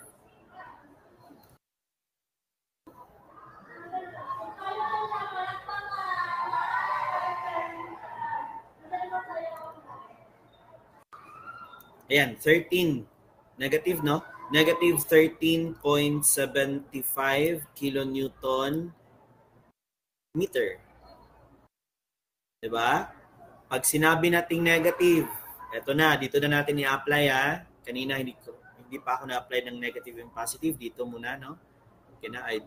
Ayan, 13. Negative, no? Negative 13.75 kilonewton meter. Diba? Pag sinabi nating negative, eto na, dito na natin i-apply ha. Kanina hindi pa ako na-apply ng negative and positive. Dito muna, no? Okay na, I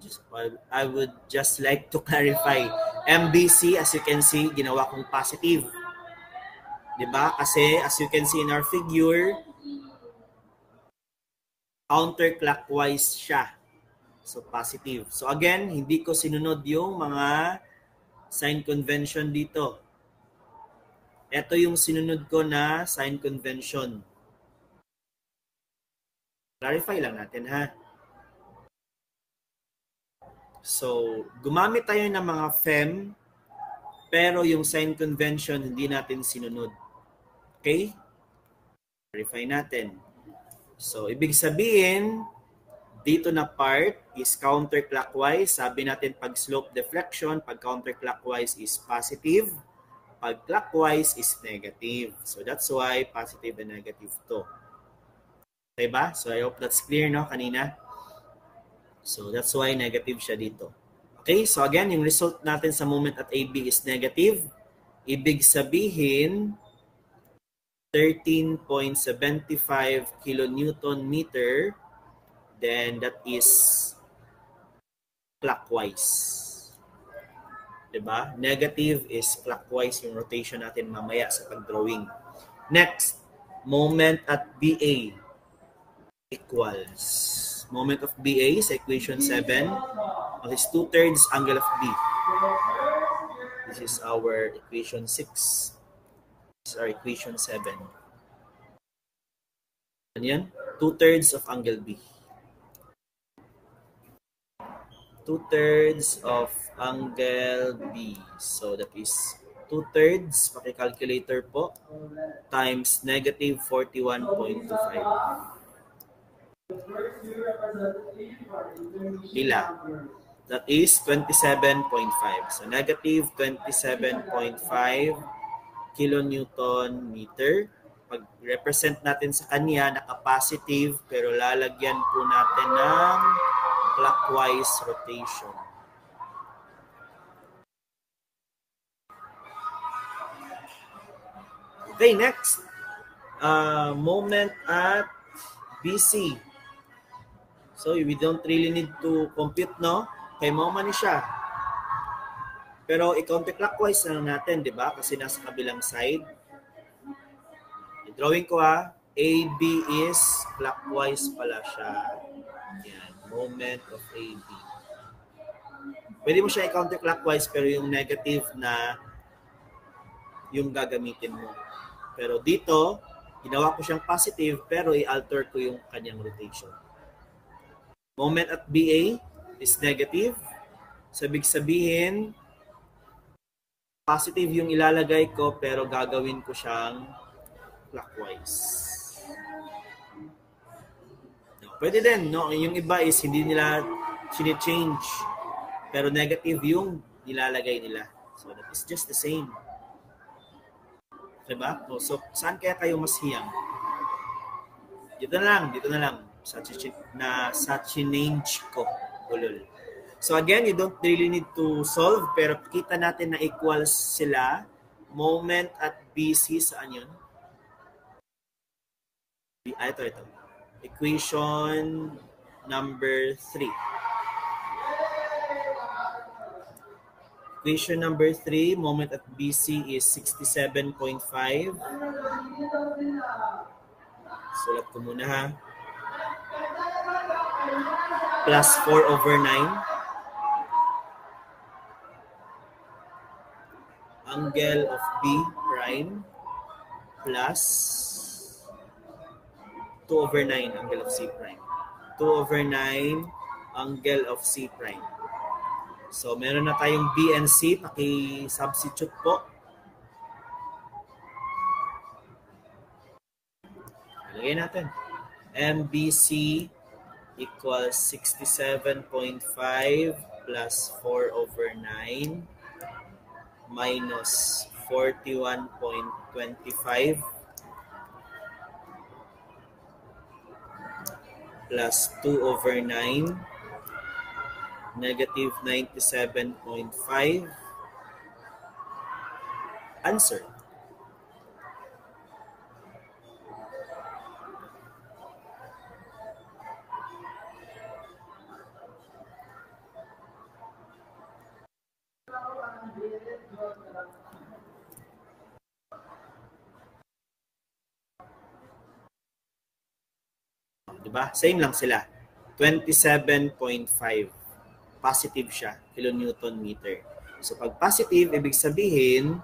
would just like to clarify. MBC, as you can see, ginawa kong positive. Diba? Kasi, as you can see in our figure, counterclockwise siya. So, positive. So, again, hindi ko sinunod yung mga sign convention dito. Ito yung sinunod ko na sign convention. Clarify lang natin, ha? So, gumamit tayo ng mga FEM, pero yung sign convention hindi natin sinunod. Okay? Clarify natin. So, ibig sabihin, dito na part is counterclockwise. Sabi natin pag slope deflection, pag counterclockwise is positive. Pag clockwise is negative. So that's why positive and negative to. Okay ba? So I hope that's clear, no, kanina. So that's why negative siya dito. Okay, so again, yung result natin sa moment at AB is negative. Ibig sabihin, 13.75 kilonewton meter, then that is clockwise. Diba? Negative is clockwise yung rotation natin mamaya sa pag-drawing. Next, moment at BA equals. Moment of BA sa equation 7. This is 2/3 angle of B. This is our equation 6. This is our equation 7. Ano yan? 2/3 of angle B. 2/3 of angle B. So that is 2/3, paki-calculator po, times negative 41.25. Pila? That is 27.5. So negative 27.5 kilonewton meter. Pag represent natin sa kanya, naka-positive, pero lalagyan po natin ng clockwise rotation. Okay, next. Moment at BC. So we don't really need to compute, no? Kay mo man siya. Pero i-counterclockwise na lang natin, di ba? Kasi nasa kabilang side. I-drawing ko AB is clockwise pala siya. Yan, moment of AB. Pwede mo siya i-counterclockwise pero yung negative na yung gagamitin mo. Pero dito, ginawa ko siyang positive pero i-alter ko yung kanyang rotation. Moment at BA is negative. So, ibig sabihin, positive yung ilalagay ko pero gagawin ko siyang clockwise. Pwede din, no? Yung iba is hindi nila change pero negative yung ilalagay nila. So, that is just the same. Diba? So, saan kaya kayo mas hiyang? Dito na lang. Sa change ko. Ulol. So again, you don't really need to solve, pero kita natin na equals sila. Moment at BC, saan yun? Ito. Equation number 3. Equation number 3, moment at BC is 67.5. Sulat ko muna Plus 4/9. Angle of B prime plus 2/9 angle of C prime. 2/9 angle of C prime. So, meron na tayong B and C. Paki-substitute po. Lagay natin. MBC equals 67.5 plus 4/9 minus 41.25 plus 2/9 negative 97.5. Answer. Diba? Same lang sila. 27.5. Positive siya, kilonewton meter. So pag positive, ibig sabihin,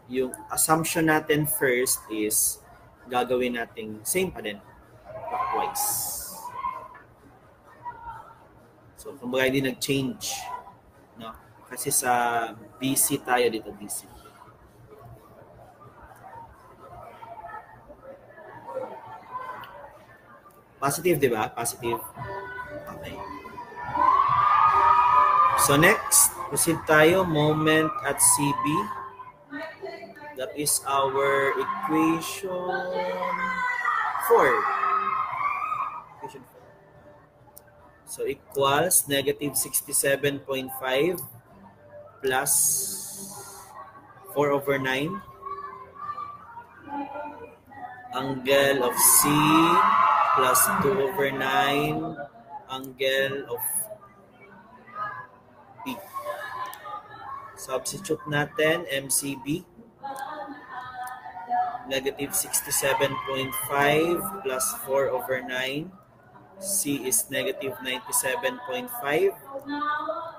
yung assumption natin first is gagawin nating same pa din, clockwise. So kumbaga hindi nag-change, no? Kasi sa BC tayo dito, BC. Positive, di ba? Positive. Okay. So next, proceed tayo. Moment at CB. That is our equation 4. Equation 4. So equals negative 67.5 plus 4/9 angle of C plus 2/9 angle of B. Substitute natin MCB. Negative 67.5 plus 4/9. C is negative 97.5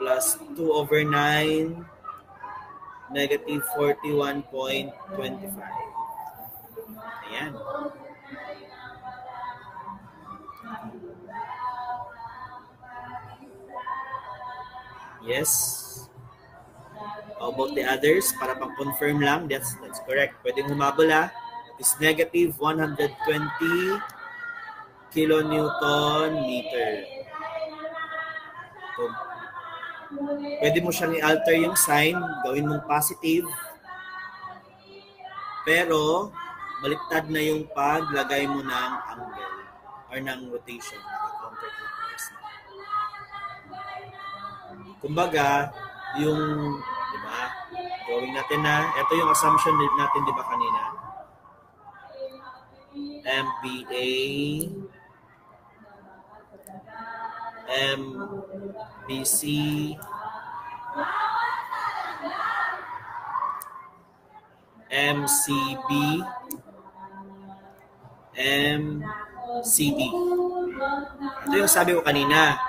plus 2/9 negative 41.25. Ayan. Yes. How about the others? Para pang-confirm lang, that's correct. Pwedeng humabol ha. It's negative 120 kilonewton meter. So, pwede mo siyang i-alter yung sign, gawin mong positive, pero baliktad na yung paglagay mo ng angle or ng rotation. Counterclockwise na. Kumbaga, yung, di ba, gawin natin na, ito yung assumption natin, di ba, kanina? MBA, MBC, MCB, MCD. Ito yung sabi ko kanina.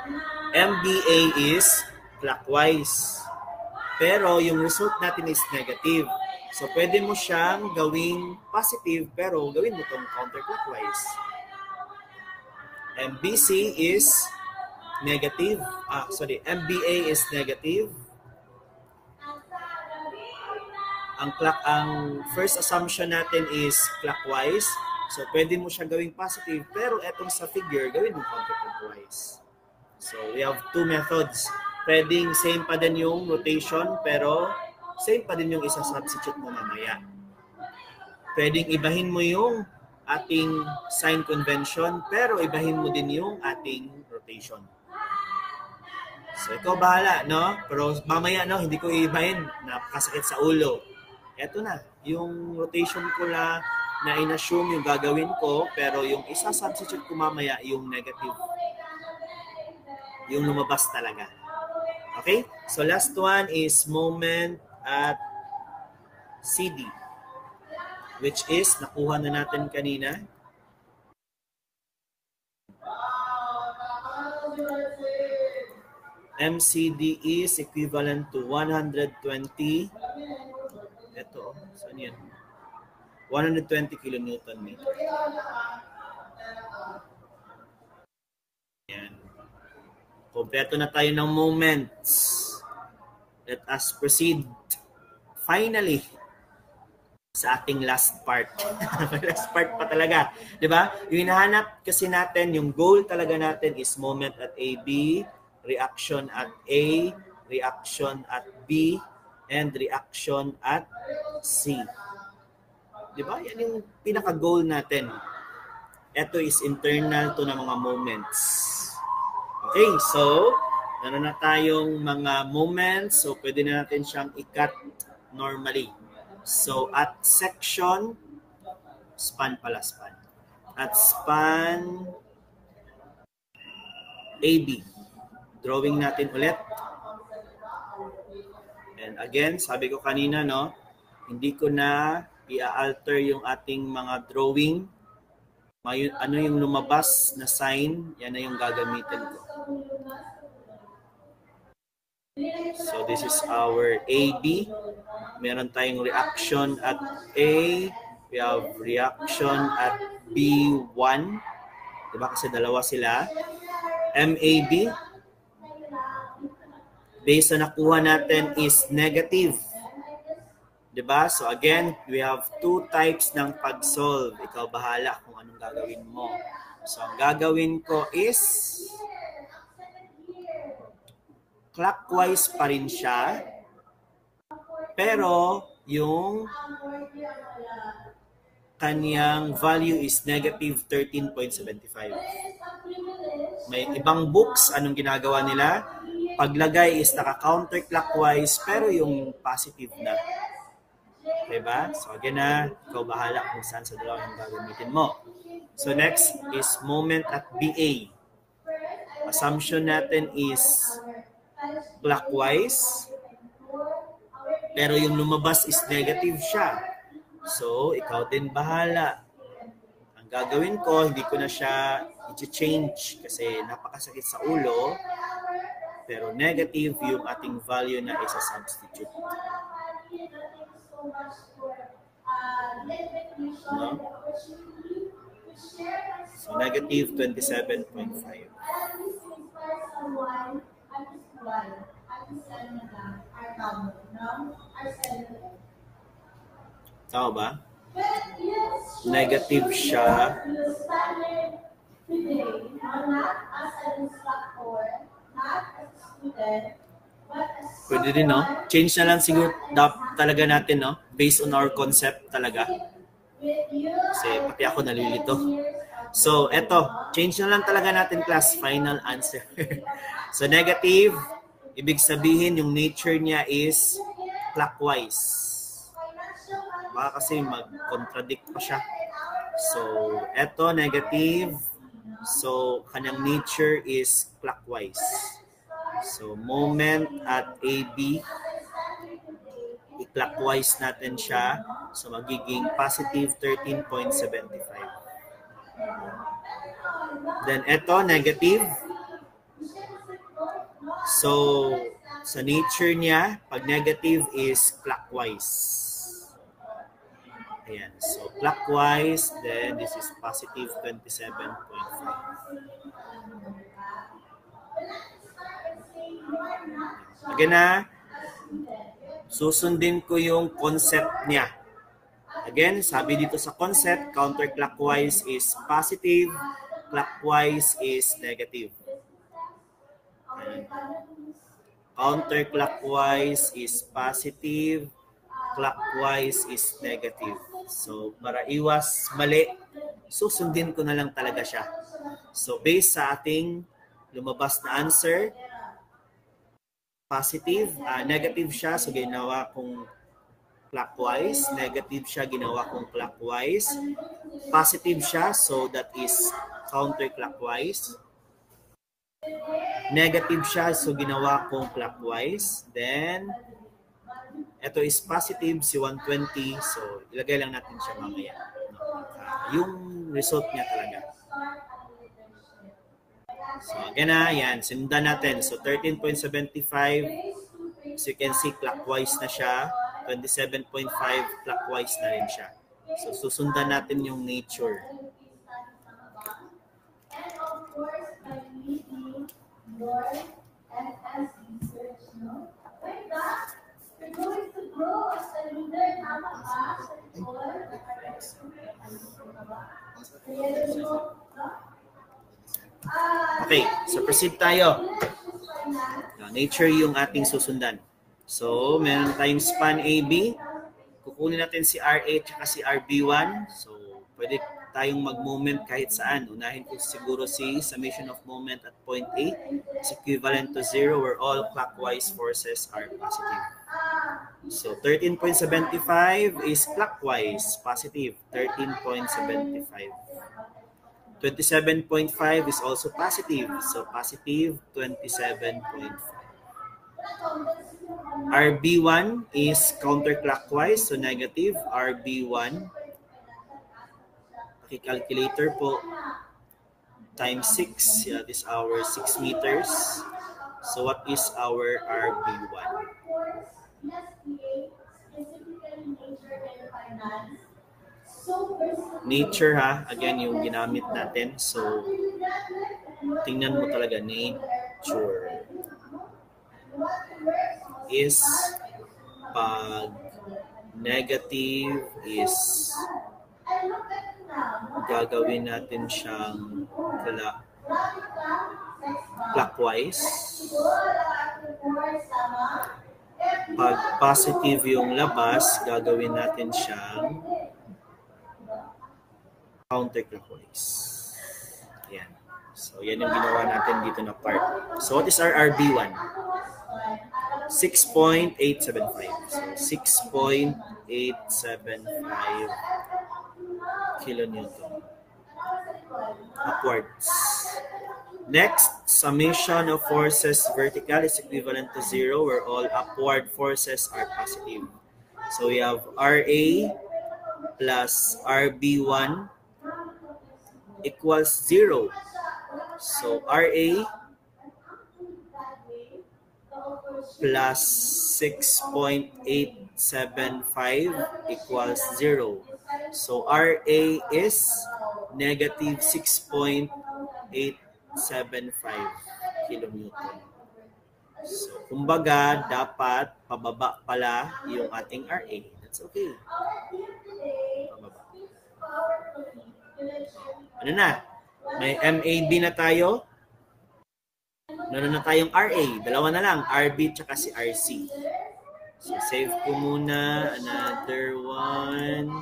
MBA is clockwise. Pero yung result natin is negative. So, pwede mo siyang gawing positive, pero gawin mo itong counterclockwise. MBC is negative. MBA is negative. Ang first assumption natin is clockwise. So, pwede mo siya gawing positive, pero etong sa figure, gawin mo counterclockwise. So, we have two methods. Pwedeng same pa din yung rotation, pero same pa din yung isa-substitute mo mamaya. Pwedeng ibahin mo yung ating sign convention, pero ibahin mo din yung ating rotation. So, ikaw bahala, no? Pero mamaya, no, hindi ko iibahin. Napakasakit sa ulo. Eto na, yung rotation ko na in-assume yung gagawin ko, pero yung isa-substitute ko mamaya yung negative. Yung lumabas talaga. Okay? So, last one is moment at CD, which is nakuha na natin kanina. MCD is equivalent to 120. Ito, saan yan? 120 kilonewton meter. Yan. Kompleto na tayo ng moments. Let us proceed finally sa ating last part. Last part pa talaga. Diba? Yung hinahanap kasi natin, yung goal talaga natin is moment at AB, reaction at A, reaction at B, and reaction at C. Diba? Yan yung pinaka-goal natin. Ito is internal to ng mga moments. Okay, so, meron na tayong mga moments. So, pwede na natin siyang i-cut normally. So, at section, span pala, span. At span AB. Drawing natin ulit. And again, sabi ko kanina, no, hindi ko na i-alter yung ating mga drawing. Ano yung lumabas na sign, yan na yung gagamitin ko. So this is our AB. Meron tayong reaction at A. We have reaction at B1. Diba kasi dalawa sila. MAB. Base na nakuha natin is negative. Diba? So again, we have two types ng pag-solve. Ikaw bahala kung anong gagawin mo. So ang gagawin ko is clockwise pa rin siya. Pero yung kanyang value is negative 13.75. May ibang books, anong ginagawa nila? Paglagay is naka-counterclockwise pero yung positive na. Diba? So again na, ikaw bahala kung saan sa dalawa yung gagamitin mo. So next is moment at BA. Assumption natin is clockwise pero yung lumabas is negative siya. So ikaw din bahala. Ang gagawin ko, hindi ko na siya i-change kasi napakasakit sa ulo. Pero negative yung ating value na isa-substitute. No? So, negative 27.5. Tama ba? Negative siya. Pwede din, no? Change na lang siguro talaga natin, no? Based on our concept talaga. Kasi pati ako nalilito. So, eto. Change na lang talaga natin, class. Final answer. So, negative. Ibig sabihin, yung nature niya is clockwise. Baka kasi mag-contradict pa siya. So, eto, negative. So, kanyang nature is clockwise. So, moment at AB, i-clockwise natin siya. So, magiging positive 13.75. Then, ito, negative. So, sa nature niya, pag negative is clockwise. Ayan. So, clockwise, then this is positive 27.5. Again na, susundin ko yung concept niya. Again, sabi dito sa concept, counterclockwise is positive, clockwise is negative. Ayan. Counterclockwise is positive, clockwise is negative. So, para iwas mali, susundin ko na lang talaga siya. So, based sa ating lumabas na answer, positive, negative siya, so ginawa kong clockwise. Negative siya, ginawa kong clockwise. Positive siya, so that is counterclockwise. Negative siya, so ginawa kong clockwise. Then, ito is positive, si 120, so ilagay lang natin siya mamaya. Yung result niya talaga. So, again na, yan, sinundan natin. So, 13.75, so you can see clockwise na siya. 27.5, clockwise na rin siya. So, susundan natin yung nature. Okay, so proceed tayo. Nature yung ating susundan. So, meron tayong span AB. Kukunin natin si RA at si RB1. So, pwede tayong mag-moment kahit saan. Unahin ko siguro si summation of moment at point A is equivalent to 0 where all clockwise forces are positive. So, 13.75 is clockwise, positive, 13.75. 27.5 is also positive, so positive 27.5. RB1 is counterclockwise, so negative, RB1. Calculator po, times 6, yeah, this is our 6 meters. So what is our RB1? Nature, ha, again yung ginamit natin. So tingnan mo talaga, nature is pag negative is gagawin natin siyang clockwise. Pag positive yung labas, gagawin natin siyang counterclockwise. Yan. So, yan yung ginawa natin dito na part. So, what is our RB1? 6.875. So, 6.875 kilonewton. Upwards. Next, summation of forces vertical is equivalent to 0 where all upward forces are positive. So, we have RA plus RB1 equals 0. So, RA plus 6.875 equals 0. So, RA is negative 6.875 kilonewton. So, kumbaga, dapat pababa pala yung ating RA. It's okay. Pababa. Ano na? May MAB na tayo. Meron na tayong RA. Dalawa na lang. RB tsaka si RC. So, save ko muna. Another one.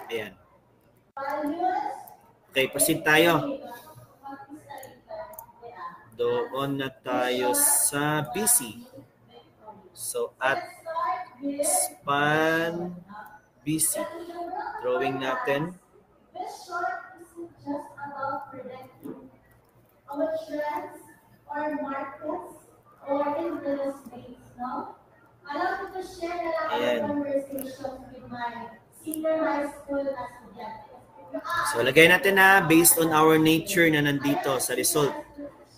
Ayan. Okay, proceed tayo. Doon na tayo sa BC. So, at span BC. Drawing natin. Our trends or markets or interest rates, no? Allow me to share na lang our conversations with my senior high school estudyante. So, lagay natin na based on our nature na nandito sa result.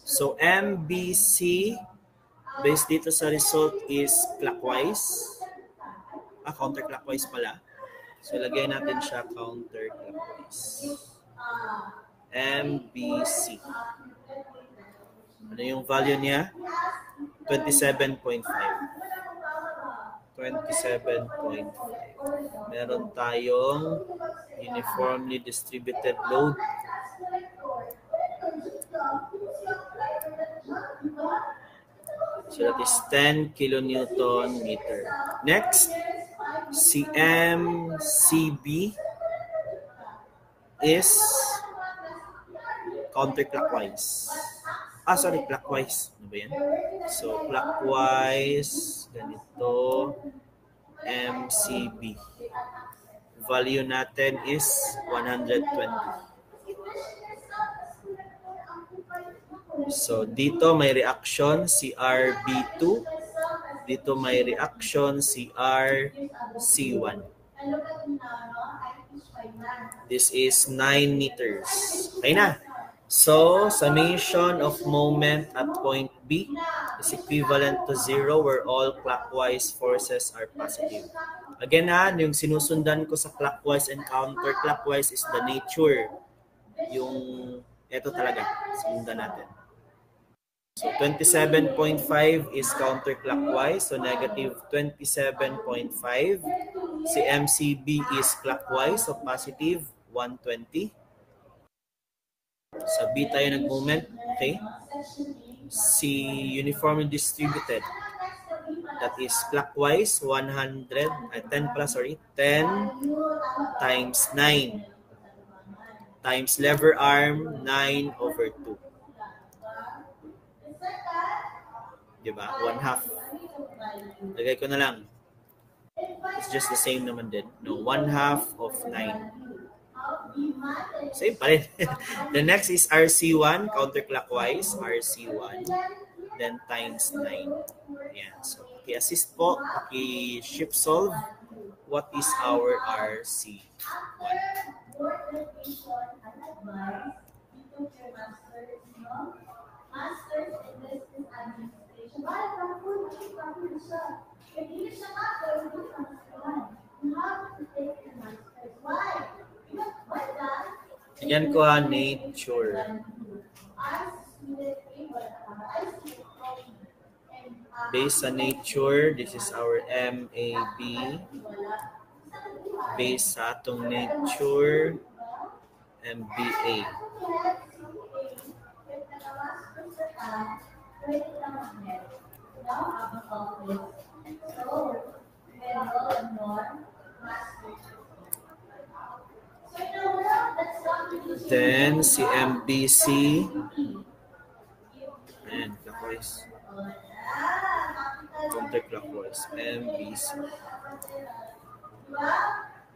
So, MBC, based dito sa result is clockwise. Counterclockwise pala. So, lagay natin siya counterclockwise. MBC. Ano yung value niya? 27.5. 27.5. Meron tayong uniformly distributed load. So that is 10 kilonewton meter. Next, CMCB is counterclockwise. Clockwise. Ano ba yan? So, clockwise, ganito, MCB. Value natin is 120. So, dito may reaction CRB2. Dito may reaction CRC1. This is 9 meters. Okay na. So, summation of moment at point B is equivalent to 0 where all clockwise forces are positive. Again yung sinusundan ko sa clockwise and counterclockwise is the nature. Yung, ito talaga, sundan natin. So, 27.5 is counterclockwise, so negative 27.5. Si MCB is clockwise, so positive 120. Sa B tayo nag-moment, okay? Si uniformly distributed, that is clockwise, 10 times 9 times lever arm, 9 over 2. Diba? 1/2. Lagay ko na lang. It's just the same naman din. No, 1/2 of 9. Same pa rin. The next is RC1, counterclockwise, RC1, then times 9. Ayan. So, paki-assist po, paki-shift solve. What is our RC1? Masters in Business Administration. Why? Yan ko nature. Based sa nature, this is our MAB. Based sa atong nature, MBA. Then, si MBC. Ayan, clockwise. Counterclockwise. MBC.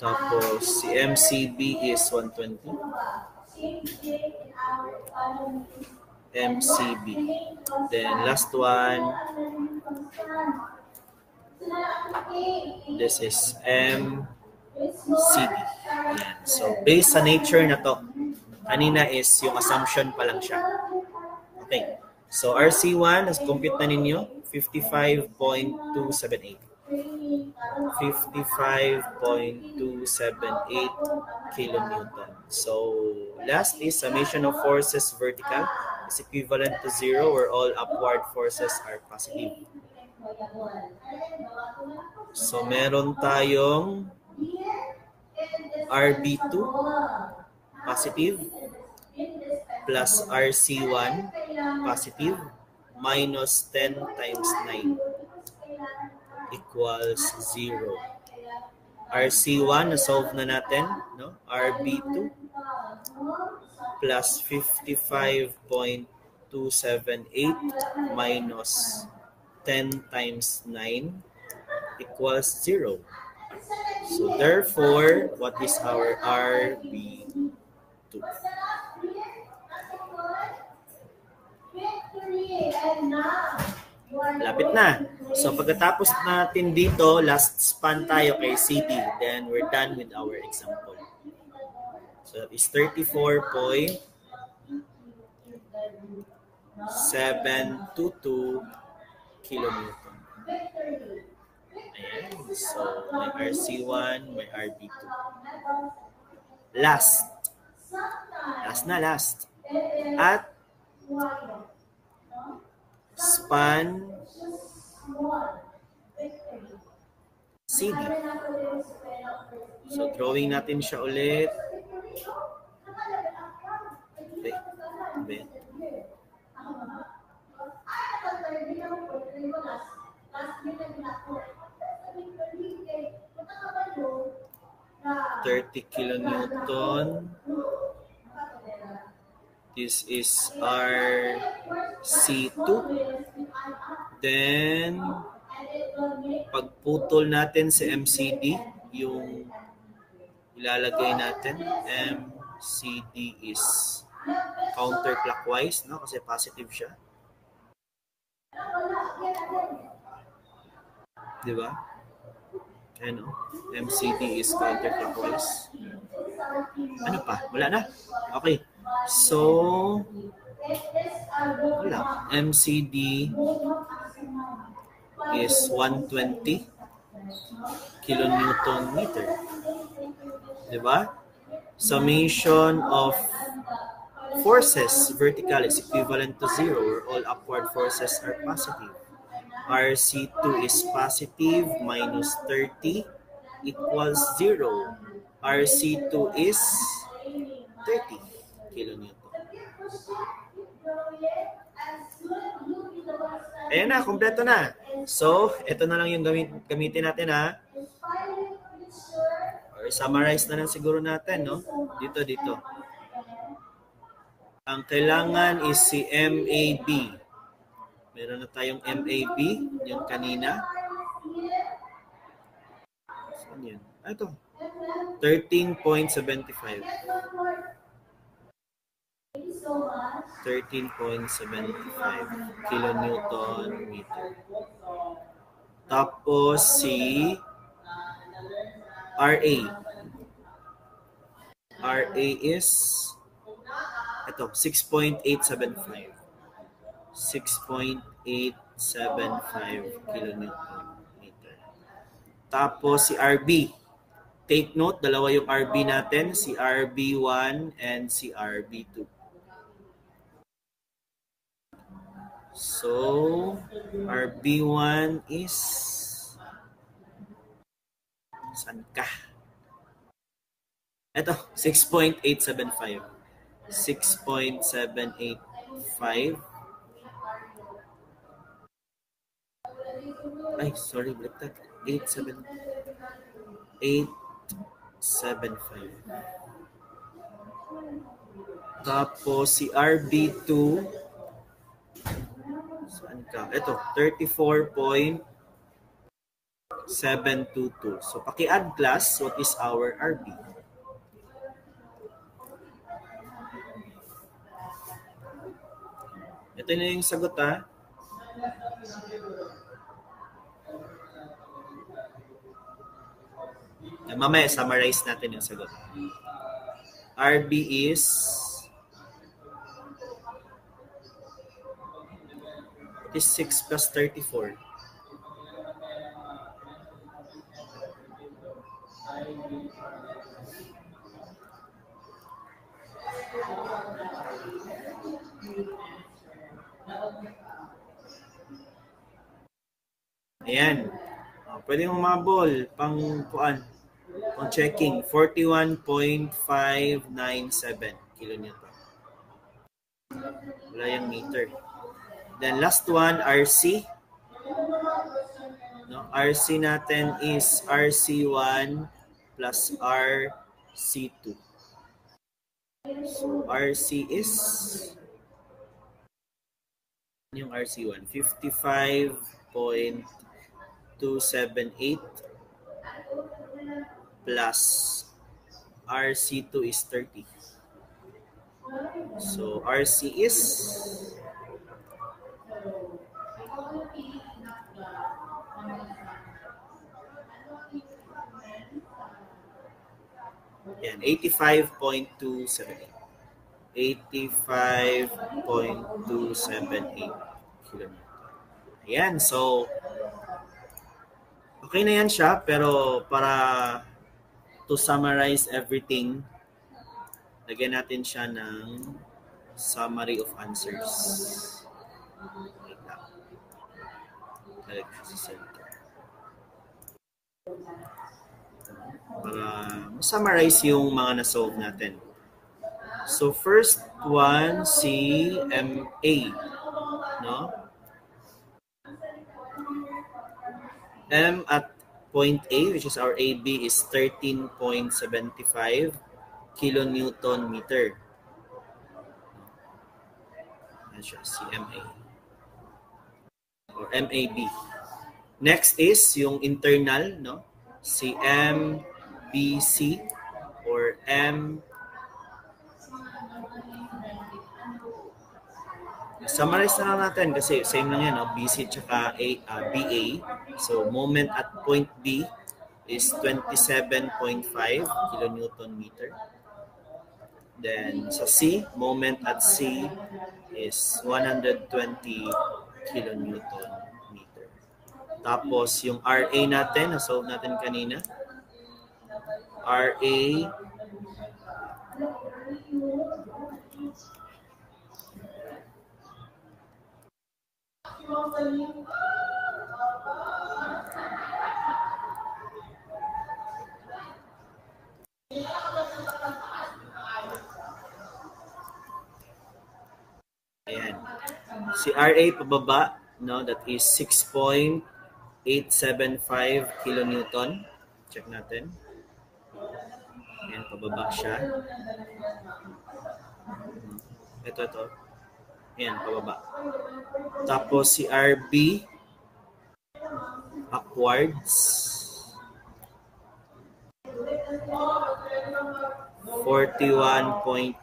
Tapos, si MCB is 120. MCB. Then, last one. This is MCB. Ayan. So, based sa nature na to, kanina is yung assumption pa lang siya. Okay. So, RC1, compute na ninyo, 55.278. 55.278 kilonewton. So last is summation of forces vertical is equivalent to 0 where all upward forces are positive. So meron tayong RB2 positive plus RC1 positive minus 10 times 9 equals 0. RC1 na-solve na natin, no? RB2 plus 55.278 minus 10 times 9 equals 0. So therefore, what is our RB2? Lapit na. So pagkatapos natin dito, last span tayo kay CD. Then we're done with our example. So that is 34.722 kilonewton. Ayan. So may RC1, may RB2. Last. At span CD. So drawing natin siya ulit. Okay. $30 kilonewton. This is our C2. Then, pagputol natin sa MCD, yung ilalagay natin, MCD is counterclockwise, no? Kasi positive siya. Diba? Ano? MCD is counterclockwise. Ano pa? Wala na? Okay. So, wala. MCD is 120 kilonewton meter. Diba? Summation of forces vertical is equivalent to 0 where all upward forces are positive. RC2 is positive minus 30 equals 0. RC2 is 30 kilonewton. Ayan na, kompleto na. So, ito na lang yung gamitin natin, ha. Or summarize na lang siguro natin, no? Dito. Ang kailangan is si MAB. Meron na tayong MAB, yung kanina. Saan yun? Ito. 13.75. 13.75 kilonewton meter. Tapos si RA. RA is ito, 6.875. 6.875 kilonewton meter. Tapos si RB. Take note, dalawa yung RB natin, si RB1 and si RB2. So, RB1 is saan ka? Ito, 6.875. 6.785. Ay, sorry, baliktad. 875. Tapos si RB2 saan ka? Ito, 34.722. So paki-add class, what is our RB? Ito na yung sagot, ha. Mamaya, summarize natin yung sagot. RB is it is 6 plus 34. Ayan. Pwede mong mabol pang kuan. Pang checking. 41.597 kilonewton. Wala yung meter. Then last one, RC. No, RC natin is RC1 plus RC2. So RC is yung RC1 55.278 plus RC2 is 30. So RC is yan, 85.278. 85.278 kilometer. Ayan, so okay na yan siya, pero para to summarize everything, lagyan natin siya ng summary of answers. Like that. Lagyan sa center. Para summarize yung mga na-solve natin. So first one, si MA, no? M at point A, which is our AB, is 13.75 kilonewton meter. Yan siya, si MA. Or MAB. Next is yung internal, no? Si MBC or summarize na lang natin kasi same lang yan, no? BC tsaka BA. So, moment at point B is 27.5 kilonewton meter. Then, sa C, moment at C is 120 kilonewton meter. Tapos, yung RA natin, na-solve natin kanina. RA ayan. Si RA pababa, no, that is 6.875 kilonewton. Check natin. Ayan, pababa siya. Ito. Ayan, pababa. Tapos si RB, upwards. 41.97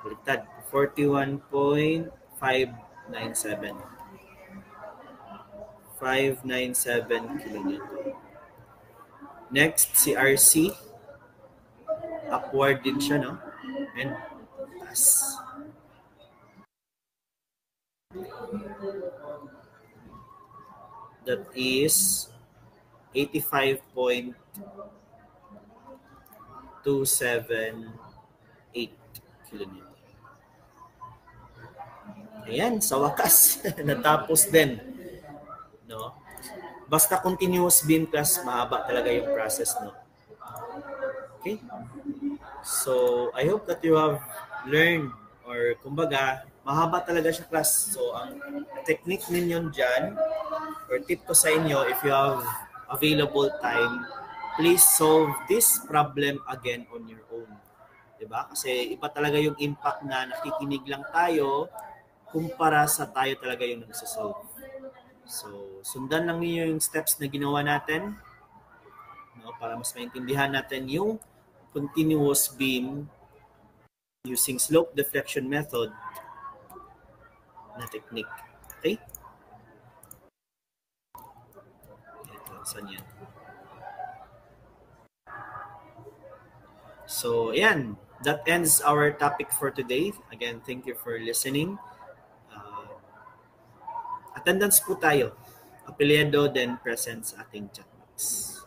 baliktad. 41.597 kilonewton. Next, si RC. Upward din siya, no? And taas. That is 85.278 kilonewton. Ayan, sa wakas, natapos din. No? Basta continuous beam class, mahaba talaga yung process, no? Okay? So, I hope that you have learned or kumbaga, mahaba talaga siya class. So, ang technique ninyo dyan or tip ko sa inyo, if you have available time, please solve this problem again on your own. Diba? Kasi iba talaga yung impact na nakikinig lang tayo kumpara sa tayo talaga yung nagsasolve. So, sundan lang niyo yung steps na ginawa natin, no, para mas maintindihan natin yung continuous beam using slope deflection method na technique. Okay? Ito, saan yan? So, ayan. That ends our topic for today. Again, thank you for listening. Attendance po tayo. Apelyado then present sa ating chat box.